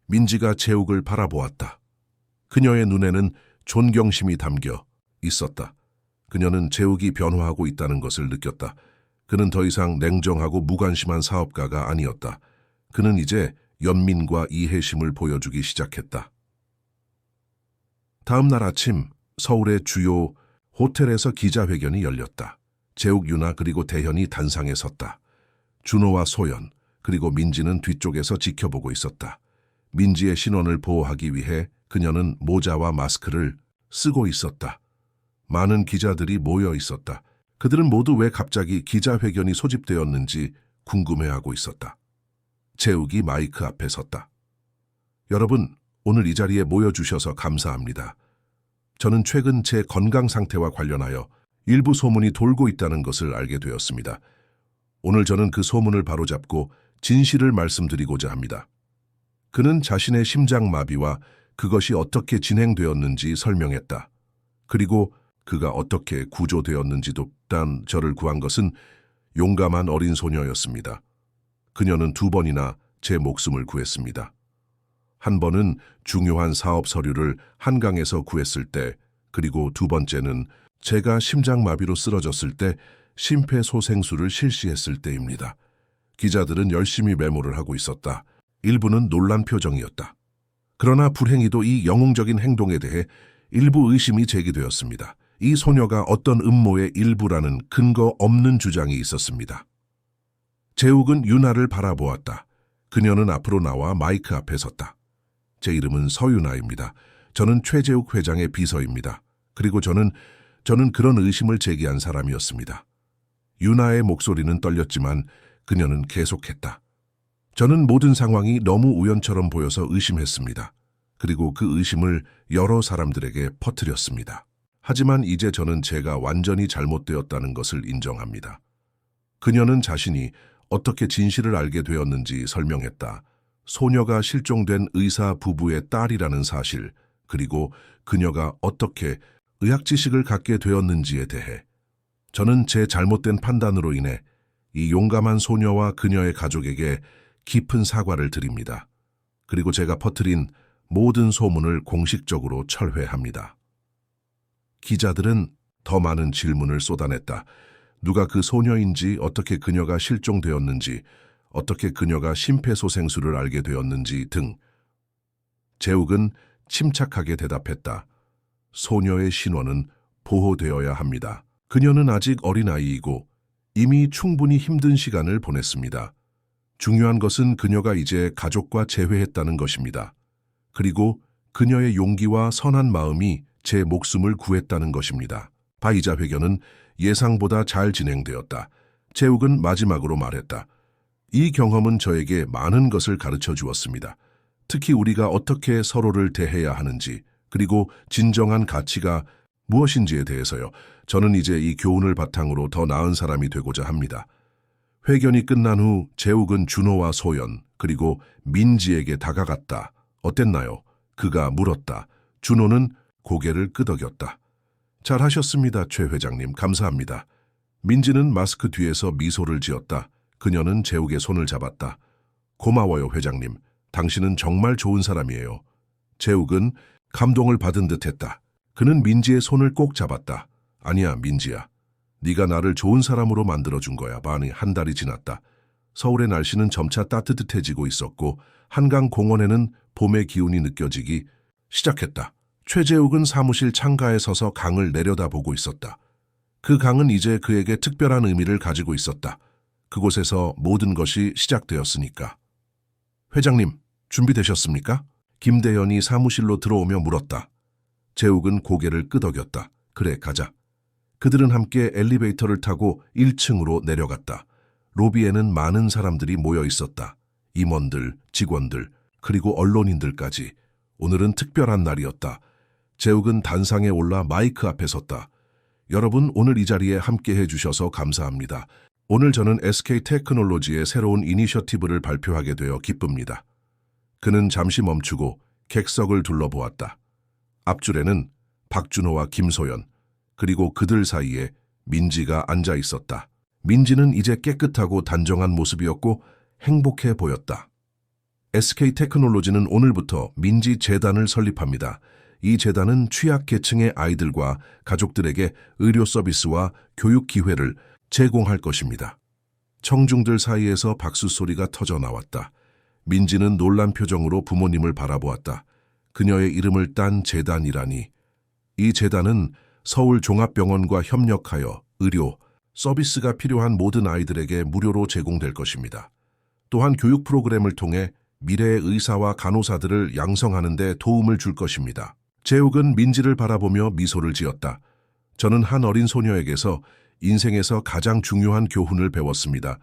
민지가 재욱을 바라보았다. 그녀의 눈에는 존경심이 담겨 있었다. 그녀는 재욱이 변화하고 있다는 것을 느꼈다. 그는 더 이상 냉정하고 무관심한 사업가가 아니었다. 그는 이제 연민과 이해심을 보여주기 시작했다. 다음 날 아침 서울의 주요 호텔에서 기자회견이 열렸다. 재욱, 유나 그리고 대현이 단상에 섰다. 준호와 소연 그리고 민지는 뒤쪽에서 지켜보고 있었다. 민지의 신원을 보호하기 위해 그녀는 모자와 마스크를 쓰고 있었다. 많은 기자들이 모여 있었다. 그들은 모두 왜 갑자기 기자회견이 소집되었는지 궁금해하고 있었다. 재욱이 마이크 앞에 섰다. 여러분, 오늘 이 자리에 모여주셔서 감사합니다. 저는 최근 제 건강 상태와 관련하여 일부 소문이 돌고 있다는 것을 알게 되었습니다. 오늘 저는 그 소문을 바로잡고 진실을 말씀드리고자 합니다. 그는 자신의 심장마비와 그것이 어떻게 진행되었는지 설명했다. 그리고 그가 어떻게 구조되었는지도. 단 저를 구한 것은 용감한 어린 소녀였습니다. 그녀는 2번이나 제 목숨을 구했습니다. 한 번은 중요한 사업 서류를 한강에서 구했을 때, 그리고 2번째는 제가 심장마비로 쓰러졌을 때 심폐소생술을 실시했을 때입니다. 기자들은 열심히 메모를 하고 있었다. 일부는 놀란 표정이었다. 그러나 불행히도 이 영웅적인 행동에 대해 일부 의심이 제기되었습니다. 이 소녀가 어떤 음모의 일부라는 근거 없는 주장이 있었습니다. 재욱은 유나를 바라보았다. 그녀는 앞으로 나와 마이크 앞에 섰다. 제 이름은 서유나입니다. 저는 최재욱 회장의 비서입니다. 그리고 저는 그런 의심을 제기한 사람이었습니다. 유나의 목소리는 떨렸지만 그녀는 계속했다. 저는 모든 상황이 너무 우연처럼 보여서 의심했습니다. 그리고 그 의심을 여러 사람들에게 퍼뜨렸습니다. 하지만 이제 저는 제가 완전히 잘못되었다는 것을 인정합니다. 그녀는 자신이 어떻게 진실을 알게 되었는지 설명했다. 소녀가 실종된 의사 부부의 딸이라는 사실, 그리고 그녀가 어떻게 의학 지식을 갖게 되었는지에 대해 저는 제 잘못된 판단으로 인해 이 용감한 소녀와 그녀의 가족에게 깊은 사과를 드립니다. 그리고 제가 퍼뜨린 모든 소문을 공식적으로 철회합니다. 기자들은 더 많은 질문을 쏟아냈다. 누가 그 소녀인지, 어떻게 그녀가 실종되었는지, 어떻게 그녀가 심폐소생술을 알게 되었는지 등. 재욱은 침착하게 대답했다. 소녀의 신원은 보호되어야 합니다. 그녀는 아직 어린아이이고 이미 충분히 힘든 시간을 보냈습니다. 중요한 것은 그녀가 이제 가족과 재회했다는 것입니다. 그리고 그녀의 용기와 선한 마음이 제 목숨을 구했다는 것입니다. 바이자 회견은 예상보다 잘 진행되었다. 재욱은 마지막으로 말했다. 이 경험은 저에게 많은 것을 가르쳐 주었습니다. 특히 우리가 어떻게 서로를 대해야 하는지, 그리고 진정한 가치가 무엇인지에 대해서요. 저는 이제 이 교훈을 바탕으로 더 나은 사람이 되고자 합니다. 회견이 끝난 후 재욱은 준호와 소연, 그리고 민지에게 다가갔다. 어땠나요? 그가 물었다. 준호는 고개를 끄덕였다. 잘하셨습니다, 최 회장님. 감사합니다. 민지는 마스크 뒤에서 미소를 지었다. 그녀는 재욱의 손을 잡았다. 고마워요, 회장님. 당신은 정말 좋은 사람이에요. 재욱은 감동을 받은 듯했다. 그는 민지의 손을 꼭 잡았다. 아니야, 민지야. 네가 나를 좋은 사람으로 만들어준 거야. 많이 한 달이 지났다. 서울의 날씨는 점차 따뜻해지고 있었고 한강 공원에는 봄의 기운이 느껴지기 시작했다. 최재욱은 사무실 창가에 서서 강을 내려다보고 있었다. 그 강은 이제 그에게 특별한 의미를 가지고 있었다. 그곳에서 모든 것이 시작되었으니까. 회장님, 준비되셨습니까? 김대현이 사무실로 들어오며 물었다. 재욱은 고개를 끄덕였다. 그래, 가자. 그들은 함께 엘리베이터를 타고 1층으로 내려갔다. 로비에는 많은 사람들이 모여 있었다. 임원들, 직원들, 그리고 언론인들까지. 오늘은 특별한 날이었다. 재욱은 단상에 올라 마이크 앞에 섰다. 여러분, 오늘 이 자리에 함께해 주셔서 감사합니다. 오늘 저는 SK테크놀로지의 새로운 이니셔티브를 발표하게 되어 기쁩니다. 그는 잠시 멈추고 객석을 둘러보았다. 앞줄에는 박준호와 김소연, 그리고 그들 사이에 민지가 앉아 있었다. 민지는 이제 깨끗하고 단정한 모습이었고 행복해 보였다. SK테크놀로지는 오늘부터 민지 재단을 설립합니다. 이 재단은 취약계층의 아이들과 가족들에게 의료 서비스와 교육 기회를 제공할 것입니다. 청중들 사이에서 박수 소리가 터져 나왔다. 민지는 놀란 표정으로 부모님을 바라보았다. 그녀의 이름을 딴 재단이라니. 이 재단은 서울 종합병원과 협력하여 의료, 서비스가 필요한 모든 아이들에게 무료로 제공될 것입니다. 또한 교육 프로그램을 통해 미래의 의사와 간호사들을 양성하는 데 도움을 줄 것입니다. 재욱은 민지를 바라보며 미소를 지었다. 저는 한 어린 소녀에게서 인생에서 가장 중요한 교훈을 배웠습니다.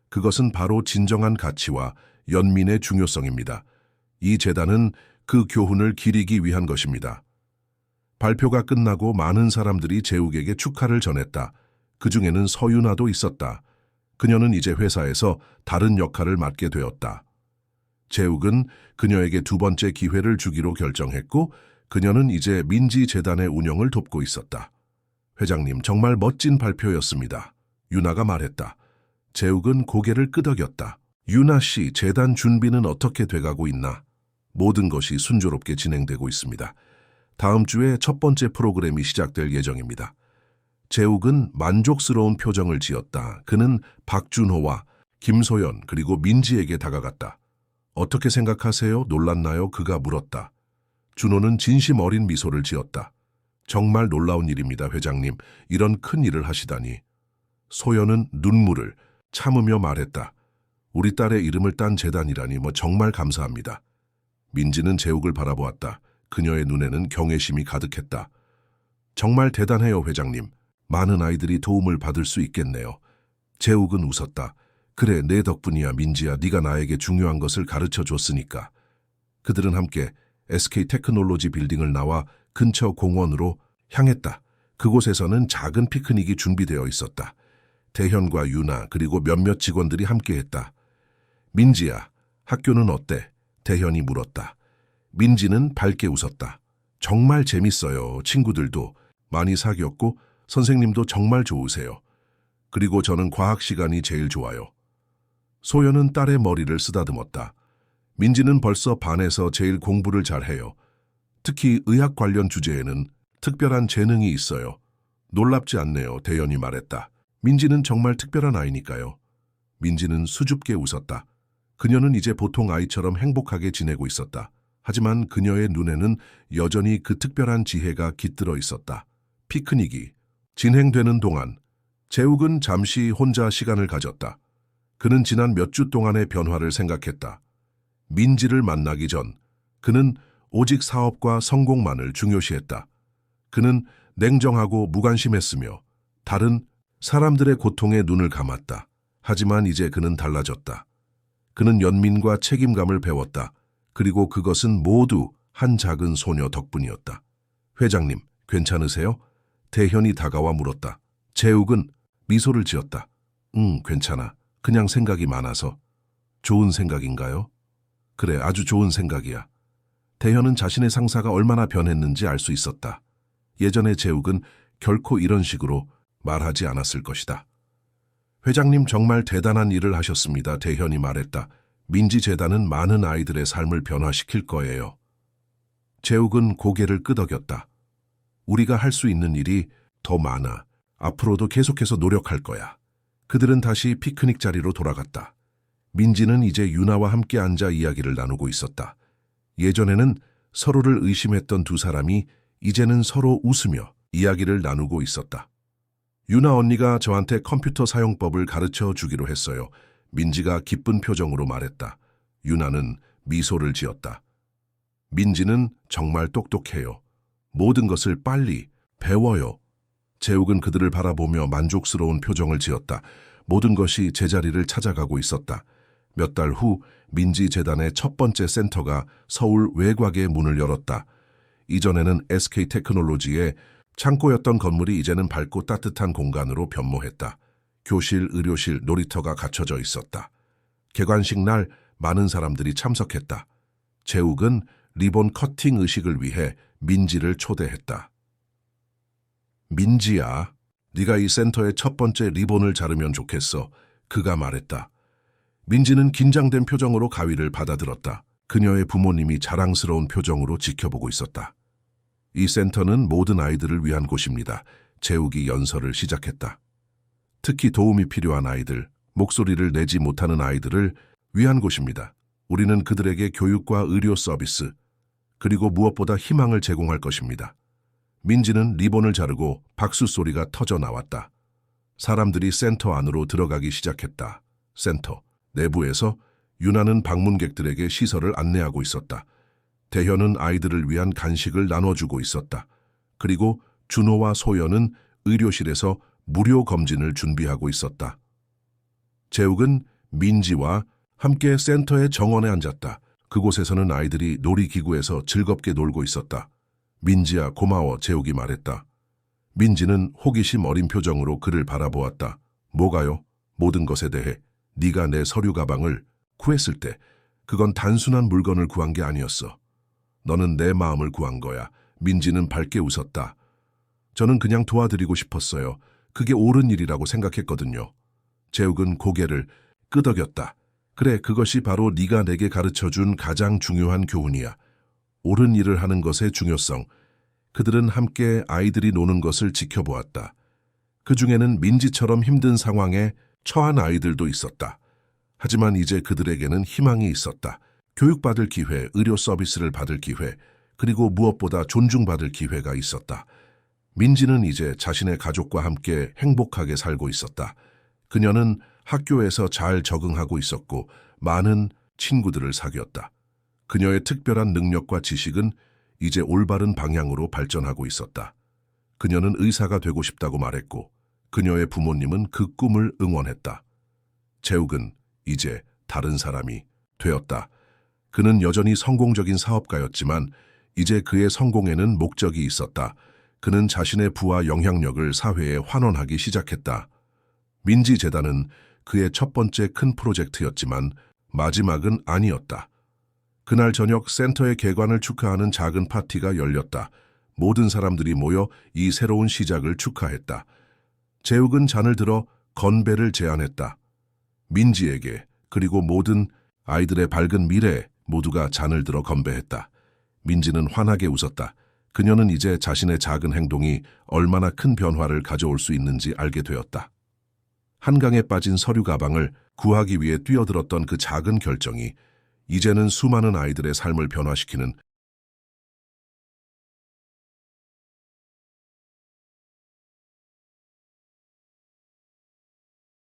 그것은 바로 진정한 가치와 연민의 중요성입니다. 이 재단은 그 교훈을 기리기 위한 것입니다. 발표가 끝나고 많은 사람들이 재욱에게 축하를 전했다. 그 중에는 서유나도 있었다. 그녀는 이제 회사에서 다른 역할을 맡게 되었다. 재욱은 그녀에게 두 번째 기회를 주기로 결정했고 그녀는 이제 민지 재단의 운영을 돕고 있었다. 회장님, 정말 멋진 발표였습니다. 유나가 말했다. 재욱은 고개를 끄덕였다. 유나 씨, 재단 준비는 어떻게 돼가고 있나? 모든 것이 순조롭게 진행되고 있습니다. 다음 주에 첫 번째 프로그램이 시작될 예정입니다. 재욱은 만족스러운 표정을 지었다. 그는 박준호와 김소연 그리고 민지에게 다가갔다. 어떻게 생각하세요? 놀랐나요? 그가 물었다. 준호는 진심 어린 미소를 지었다. 정말 놀라운 일입니다, 회장님. 이런 큰 일을 하시다니. 소연은 눈물을 참으며 말했다. 우리 딸의 이름을 딴 재단이라니 정말 감사합니다. 민지는 재욱을 바라보았다. 그녀의 눈에는 경외심이 가득했다. 정말 대단해요, 회장님. 많은 아이들이 도움을 받을 수 있겠네요. 재욱은 웃었다. 그래, 내 덕분이야, 민지야. 네가 나에게 중요한 것을 가르쳐 줬으니까. 그들은 함께 SK테크놀로지 빌딩을 나와 근처 공원으로 향했다. 그곳에서는 작은 피크닉이 준비되어 있었다. 대현과 유나 그리고 몇몇 직원들이 함께했다. 민지야, 학교는 어때? 대현이 물었다. 민지는 밝게 웃었다. 정말 재밌어요. 친구들도 많이 사귀었고 선생님도 정말 좋으세요. 그리고 저는 과학 시간이 제일 좋아요. 소연은 딸의 머리를 쓰다듬었다. 민지는 벌써 반에서 제일 공부를 잘해요. 특히 의학 관련 주제에는 특별한 재능이 있어요. 놀랍지 않네요, 대현이 말했다. 민지는 정말 특별한 아이니까요. 민지는 수줍게 웃었다. 그녀는 이제 보통 아이처럼 행복하게 지내고 있었다. 하지만 그녀의 눈에는 여전히 그 특별한 지혜가 깃들어 있었다. 피크닉이 진행되는 동안 재욱은 잠시 혼자 시간을 가졌다. 그는 지난 몇 주 동안의 변화를 생각했다. 민지를 만나기 전 그는 오직 사업과 성공만을 중요시했다. 그는 냉정하고 무관심했으며 다른 사람들의 고통에 눈을 감았다. 하지만 이제 그는 달라졌다. 그는 연민과 책임감을 배웠다. 그리고 그것은 모두 한 작은 소녀 덕분이었다. 회장님, 괜찮으세요? 대현이 다가와 물었다. 재욱은 미소를 지었다. 괜찮아. 그냥 생각이 많아서. 좋은 생각인가요? 그래, 아주 좋은 생각이야. 대현은 자신의 상사가 얼마나 변했는지 알 수 있었다. 예전에 재욱은 결코 이런 식으로 말하지 않았을 것이다. 회장님 정말 대단한 일을 하셨습니다. 대현이 말했다. 민지재단은 많은 아이들의 삶을 변화시킬 거예요. 재욱은 고개를 끄덕였다. 우리가 할 수 있는 일이 더 많아. 앞으로도 계속해서 노력할 거야. 그들은 다시 피크닉 자리로 돌아갔다. 민지는 이제 유나와 함께 앉아 이야기를 나누고 있었다. 예전에는 서로를 의심했던 두 사람이 이제는 서로 웃으며 이야기를 나누고 있었다. 유나 언니가 저한테 컴퓨터 사용법을 가르쳐 주기로 했어요. 민지가 기쁜 표정으로 말했다. 유나는 미소를 지었다. 민지는 정말 똑똑해요. 모든 것을 빨리 배워요. 재욱은 그들을 바라보며 만족스러운 표정을 지었다. 모든 것이 제자리를 찾아가고 있었다. 몇 달 후 민지재단의 첫 번째 센터가 서울 외곽에 문을 열었다. 이전에는 SK테크놀로지의 창고였던 건물이 이제는 밝고 따뜻한 공간으로 변모했다. 교실, 의료실, 놀이터가 갖춰져 있었다. 개관식 날 많은 사람들이 참석했다. 재욱은 리본 커팅 의식을 위해 민지를 초대했다. 민지야, 네가 이 센터의 첫 번째 리본을 자르면 좋겠어. 그가 말했다. 민지는 긴장된 표정으로 가위를 받아들었다. 그녀의 부모님이 자랑스러운 표정으로 지켜보고 있었다. 이 센터는 모든 아이들을 위한 곳입니다. 재욱이 연설을 시작했다. 특히 도움이 필요한 아이들, 목소리를 내지 못하는 아이들을 위한 곳입니다. 우리는 그들에게 교육과 의료 서비스, 그리고 무엇보다 희망을 제공할 것입니다. 민지는 리본을 자르고 박수 소리가 터져 나왔다. 사람들이 센터 안으로 들어가기 시작했다. 센터 내부에서 유나는 방문객들에게 시설을 안내하고 있었다. 대현은 아이들을 위한 간식을 나눠주고 있었다. 그리고 준호와 소연은 의료실에서 무료 검진을 준비하고 있었다. 재욱은 민지와 함께 센터의 정원에 앉았다. 그곳에서는 아이들이 놀이기구에서 즐겁게 놀고 있었다. 민지야, 고마워, 재욱이 말했다. 민지는 호기심 어린 표정으로 그를 바라보았다. 뭐가요? 모든 것에 대해. 네가 내 서류 가방을 구했을 때 그건 단순한 물건을 구한 게 아니었어. 너는 내 마음을 구한 거야. 민지는 밝게 웃었다. 저는 그냥 도와드리고 싶었어요. 그게 옳은 일이라고 생각했거든요. 재욱은 고개를 끄덕였다. 그래, 그것이 바로 네가 내게 가르쳐준 가장 중요한 교훈이야. 옳은 일을 하는 것의 중요성. 그들은 함께 아이들이 노는 것을 지켜보았다. 그 중에는 민지처럼 힘든 상황에 처한 아이들도 있었다. 하지만 이제 그들에게는 희망이 있었다. 교육받을 기회, 의료 서비스를 받을 기회, 그리고 무엇보다 존중받을 기회가 있었다. 민지는 이제 자신의 가족과 함께 행복하게 살고 있었다. 그녀는 학교에서 잘 적응하고 있었고 많은 친구들을 사귀었다. 그녀의 특별한 능력과 지식은 이제 올바른 방향으로 발전하고 있었다. 그녀는 의사가 되고 싶다고 말했고 그녀의 부모님은 그 꿈을 응원했다. 재욱은 이제 다른 사람이 되었다. 그는 여전히 성공적인 사업가였지만 이제 그의 성공에는 목적이 있었다. 그는 자신의 부와 영향력을 사회에 환원하기 시작했다. 민지재단은 그의 첫 번째 큰 프로젝트였지만 마지막은 아니었다. 그날 저녁 센터의 개관을 축하하는 작은 파티가 열렸다. 모든 사람들이 모여 이 새로운 시작을 축하했다. 재욱은 잔을 들어 건배를 제안했다. 민지에게 그리고 모든 아이들의 밝은 미래에 모두가 잔을 들어 건배했다. 민지는 환하게 웃었다. 그녀는 이제 자신의 작은 행동이 얼마나 큰 변화를 가져올 수 있는지 알게 되었다. 한강에 빠진 서류 가방을 구하기 위해 뛰어들었던 그 작은 결정이 이제는 수많은 아이들의 삶을 변화시키는